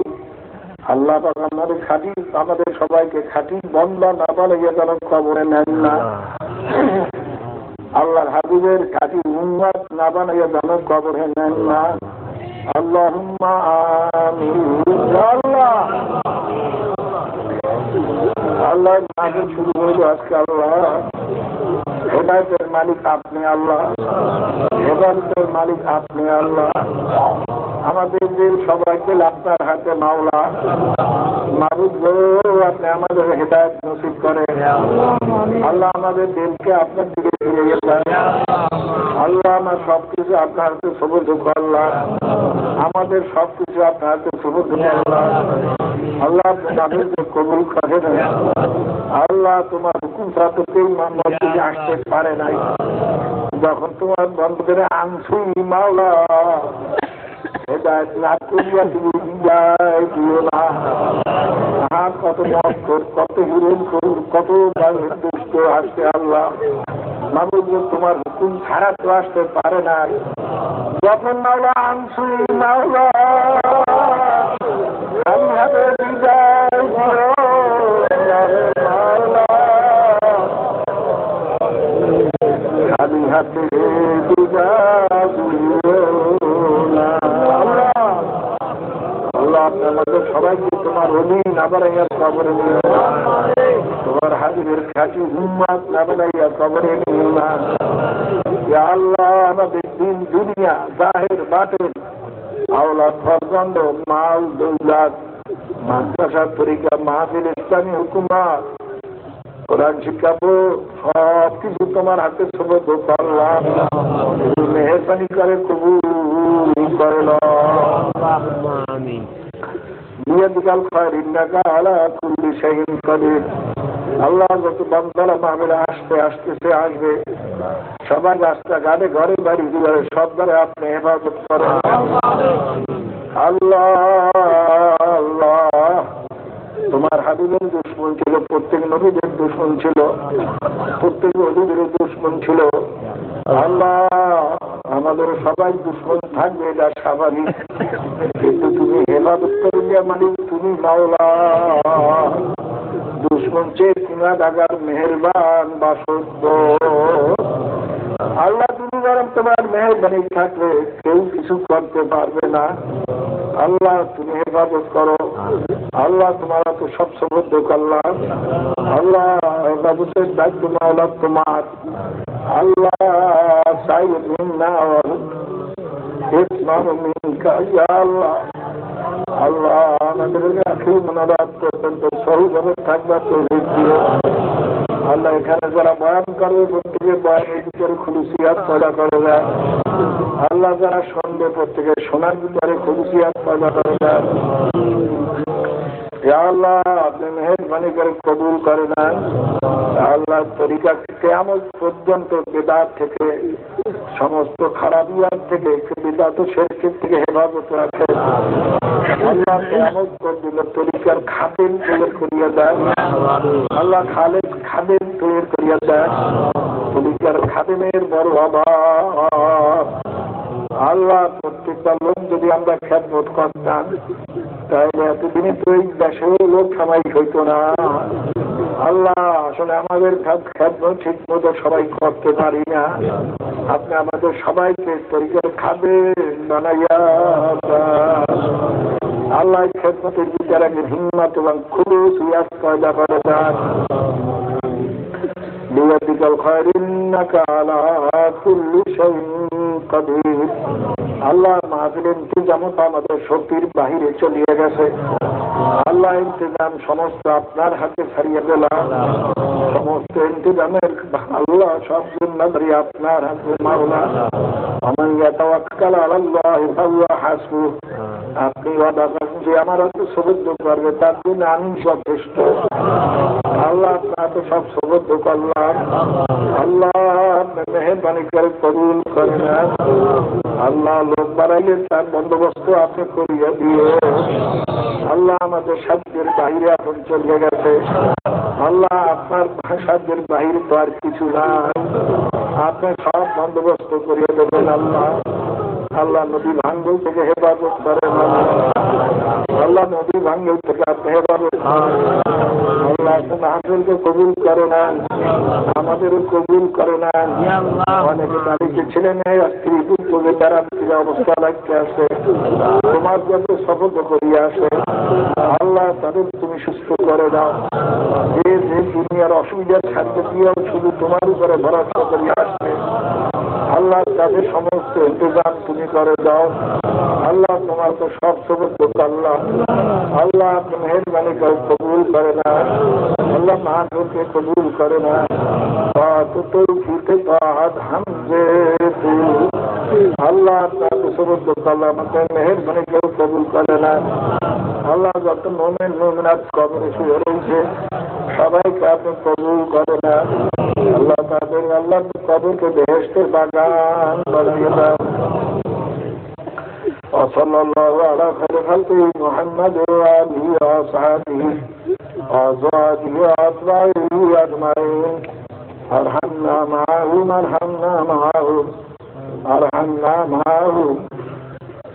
আল্লাহ পাক আমাদের খাঁটি আমাদের সবাইকে খাঁটি বন্ধ না বলে যেন কবরে নেন না। আল্লাহর হাবিবের খাঁটি উম্মত না বানাইয়া যেন কবরে নেন না। আল্লাহুম্মা আমিন। আল্লাহ আল্লাহ মাঝে শুরু হইল আজকে। আল্লাহ হেদায়েতের মালিক আপনি, আল্লাহ হেদায়েতের মালিক আপনি, আল্লাহ আমাদের দিল সবাইকে আপনার হাতে মাওলা মাবুদ গো আপনি আমাদের হেদায়েত নসিব করেন। আল্লাহ আমাদের দিলকে আপনার দিকে ফিরে গেছেন। আল্লাহ আমার সবকিছু আপনার হাতে সুবর্দ করলাম, আমাদের সবকিছু আপনার হাতে সুবর্দ করলাম। আল্লাহ আপনি আমাদেরকে কবুল করেন। আল্লাহ তোমার হুকুম ছাড়া তো কেউ মসজিদে আসতে পারে নাই। যখন তোমার বন্ধুদের আনছুই মাওলা হেদায়েত না করিয়া তুমি বিদায় দিও না। কত মক্কর কত হিরণ করুন কত দুষ্ট আসছে আল্লাহ মাবুদ তোমার হুকুম ছাড়া তো আসতে পারে না। যখন মাওলা আনছুই মাওলা আমি হাতে বিদায় দিও মাওলা, আমি হাতে বিদায় দিও না। আল্লাহ আমাদের সবাইকে তোমার অধীন না বানাইয়া কবরে নিও না, তোমার হাজিরের খাঁটি উম্মত না বানাইয়া কবরে নিও না। ইয়া আল্লাহ আমাদের দিন দুনিয়া জাহির বাতিন আওলাদ ফরজন্দ মাল দৌলত মাদ্রাসা তরিকা মাহফিল ইসলামী হুকুমত কোরআন শিক্ষা বোর্ড সব কিছু তোমার হাতে সুবর্দ করলাম। মেহরবানি করে কবুল করে আল্লাহ যত বান্দারা মাহফিলে আসতেছে আসবে সবার রাস্তাঘাটে ঘরে বাড়ি দুয়ারে সব দ্বারা আপনি হেফাজত করেন। আল্লাহ আল্লাহ তোমার হাবিবের দুশ্মন ছিল, প্রত্যেক নবীদের দুশ্মন ছিল, প্রত্যেক নবীদের দুশ্মন ছিল। আল্লাহ আমাদের সবাই দুশ্মন থাকবে এটা স্বাভাবিক, কিন্তু তুমি হেফাজত করলে মালিক তুমি মাওলা। দুশ্মন চেয়ে কিনা দাগার মেহেরবান বাসদ্য আল্লাহ তুমি বরং তোমার মেহেরবানি থাকলে কেউ কিছু করতে পারবে না। আল্লাহ তুমি হেফাজত করো। আল্লাহ তোমার তো সব সুবর্দ করলাম। আল্লাহ হেফাজতের দায়িত্ব মাওলা তোমার। আল্লাহ সাইয়্যিদ মিন্না ওয়া ইসমানু মিনকা ইয়া আল্লাহ। আল্লাহ আমাদের আখির মুনাজাত পর্যন্ত সহিভাবে থাকবা তৌফিক দিও। আল্লাহ এখানে যারা বয়ান করবে প্রত্যেকের বয়ানের ভিতরে খুলুসিয়াত পয়দা করে দেয়। আল্লাহ যারা শুনবে প্রত্যেকের শোনার ভিতরে খুলুসিয়াত পয়দা করে দেয়। আল্লাহ আপনি মেহেরবানি করে কবুল করে নেন। আল্লাহ তরিকা কিয়ামত পর্যন্ত বিদআত থেকে সমস্ত খারাপিয়াত থেকে বিদআত ও শিরকের থেকে হেফাজত রাখেন। আল্লাহ কিয়ামত পর্যন্ত তরিকার খাদেম তৈরি করিয়া দেন। আল্লাহ খাদেম তৈরি করিয়া দেন। তরিকার খাদেমের বড় অভাব। আল্লাহ প্রত্যেকটা লোক যদি আমরা খেদমত করতাম তাহলে এতদিনে তো এই দেশেও লোক সামাজিক হইতো না। আল্লাহ আসলে আমাদের খেদমত ঠিক মতো সবাই করতে পারি না, আপনি আমাদের সবাইকে তরিকার খাবেন বানাইয়া আল্লাহ খেদমতের বিচার আগে হিম্মত এবং খুলুস ইয়াস পয়দা করে দেন। بيدك الخير إنك على كل شيء قدير। আল্লাহ মাহফিলের ইন্তজাম তো আমাদের শক্তির বাহিরে চলিয়ে গেছে। আল্লাহ ইন্তজাম সমস্ত আপনার হাতে ছাড়িয়ে দিলাম। সমস্ত ইন্তজামের আল্লাহ সব জিম্মাদারি আপনার হাতে মাওলা। ومن يتوكل على الله فهو حسبه। আপনি ওয়াদা করেন যে আমার হাতে সবুদ্ধ করবে তার জন্য আমি যথেষ্ট। আল্লাহ আপনার তো সব সবুদ্ধ করলাম। আল্লাহ মেহরবানি করে কবুল করে না। আল্লাহ লোক বাড়াইলে তার বন্দোবস্ত আপনি করিয়ে দিয়ে। আল্লাহ আমাদের সাধ্যের বাহিরে এখন চলে গেছে। আল্লাহ আপনার সাধ্যের বাহিরে তো আর কিছু নাই, আপনি সব বন্দোবস্ত করিয়ে দেবেন। আল্লাহ আল্লাহ নদী ভাঙ্গল থেকে হেফাজত করেন। আল্লাহ নদী ভাঙ্গল থেকে আপনি হেফাজত করেন। আল্লাহ মাহফিলকে কবুল করে নেন, আমাদেরও কবুল করে নেন। অনেকে তাদেরকে ছেলে মেয়ে স্ত্রী পুত্র বেচারা অবস্থা লাগতে আসে, তোমার যাতে শপথ করিয়ে আসে। আল্লাহ তাদের তুমি সুস্থ করে দাও। যে যে দুনিয়ার অসুবিধার সাথে দিয়েও শুধু তোমার উপরে ভরসা করিয়ে আসবে, আল্লাহ তাদের সমস্ত ইন্তজাম তুমি করে দাও। আল্লাহ তোমার তো সব সমস্ত আল্লাহ। আল্লাহ আপনি মেহরবানি করে কবুল করে না। আল্লাহ মাহফিলকে কবুল করে না। আল্লাহ আপনার সমস্ত আল্লাহ আমাকে মেহরবানি করে কবুল করে না। আল্লাহ যত মোমেন মোমেনাত কবরে শুয়ে রয়েছে সবাইকে আপনি কবুল করে না। আল্লাহ তাদের আল্লাহ কবরকে বেহেশতের বাগান বানিয়ে দাও। وصلى الله على خير خلقه محمد وآله وأصحابه وأزواجه وأتباعه أجمعين. ارحمنا معهم ارحمنا معهم ارحمنا معهم.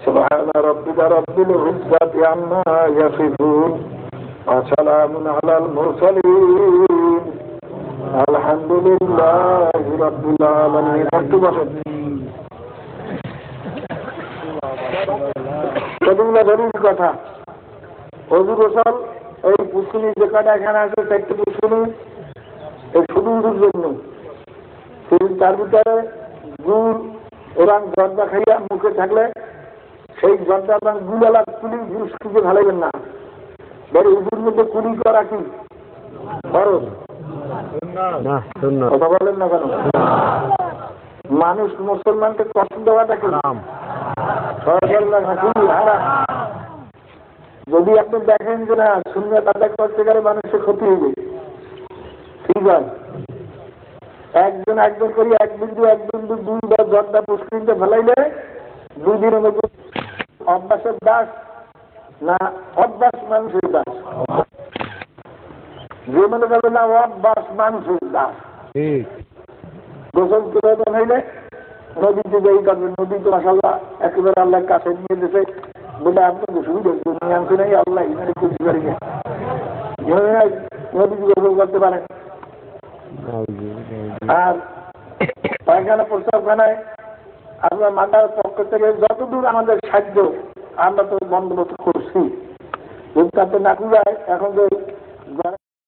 سبحان ربك رب العزة عما يصفون وسلام على المرسلين الحمد لله رب العالمين. কথা অজু গোসল এই পুষ্কুনি যে কটা এখানে আছে চারটে পুষ্কুনি এই শুধুর জন্য, তার ভিতরে গুড় এবং জর্দা খাইয়া মুখে থাকলে সেই জর্দা এবং গুড়ালা কুলি জুস কিছু ভালাইবেন না। বড় উজুর মধ্যে কুলি করা কি খরচ কথা বলেন না কেন? মানুষ মুসলমানকে কষ্ট দেওয়াটা কি যদি আপনি দেখেন যে না শূন্য তাদের করতে গেলে মানুষের ক্ষতি হবে, ঠিক আছে একজন একজন করি এক বিন্দু দুই বা জর্দা পুষ্করিতে ফেলাইলে 2 দিনের মধ্যে অভ্যাসের দাস না অভ্যাস মানুষের দাস? যে মনে করবে না অভ্যাস মানুষের দাস। গোসল প্রয়োজন হইলে নদীতে যাই করবেন। নদী তো মাশাআল্লাহ একেবারে আল্লাহর কাছে নিয়ে যেতে বলে আপনাকে সুবিধা নিয়ে আনতে নেই। আল্লাহ ইনারে খুশি করে নদীতে গোসল করতে পারেন। আর পায়খানা প্রস্তাবখানায় আমরা মাতার পক্ষ থেকে যতদূর আমাদের সাহায্য আমরা তো বন্দোবস্ত করছি। যদি তাতে না যায় এখন তো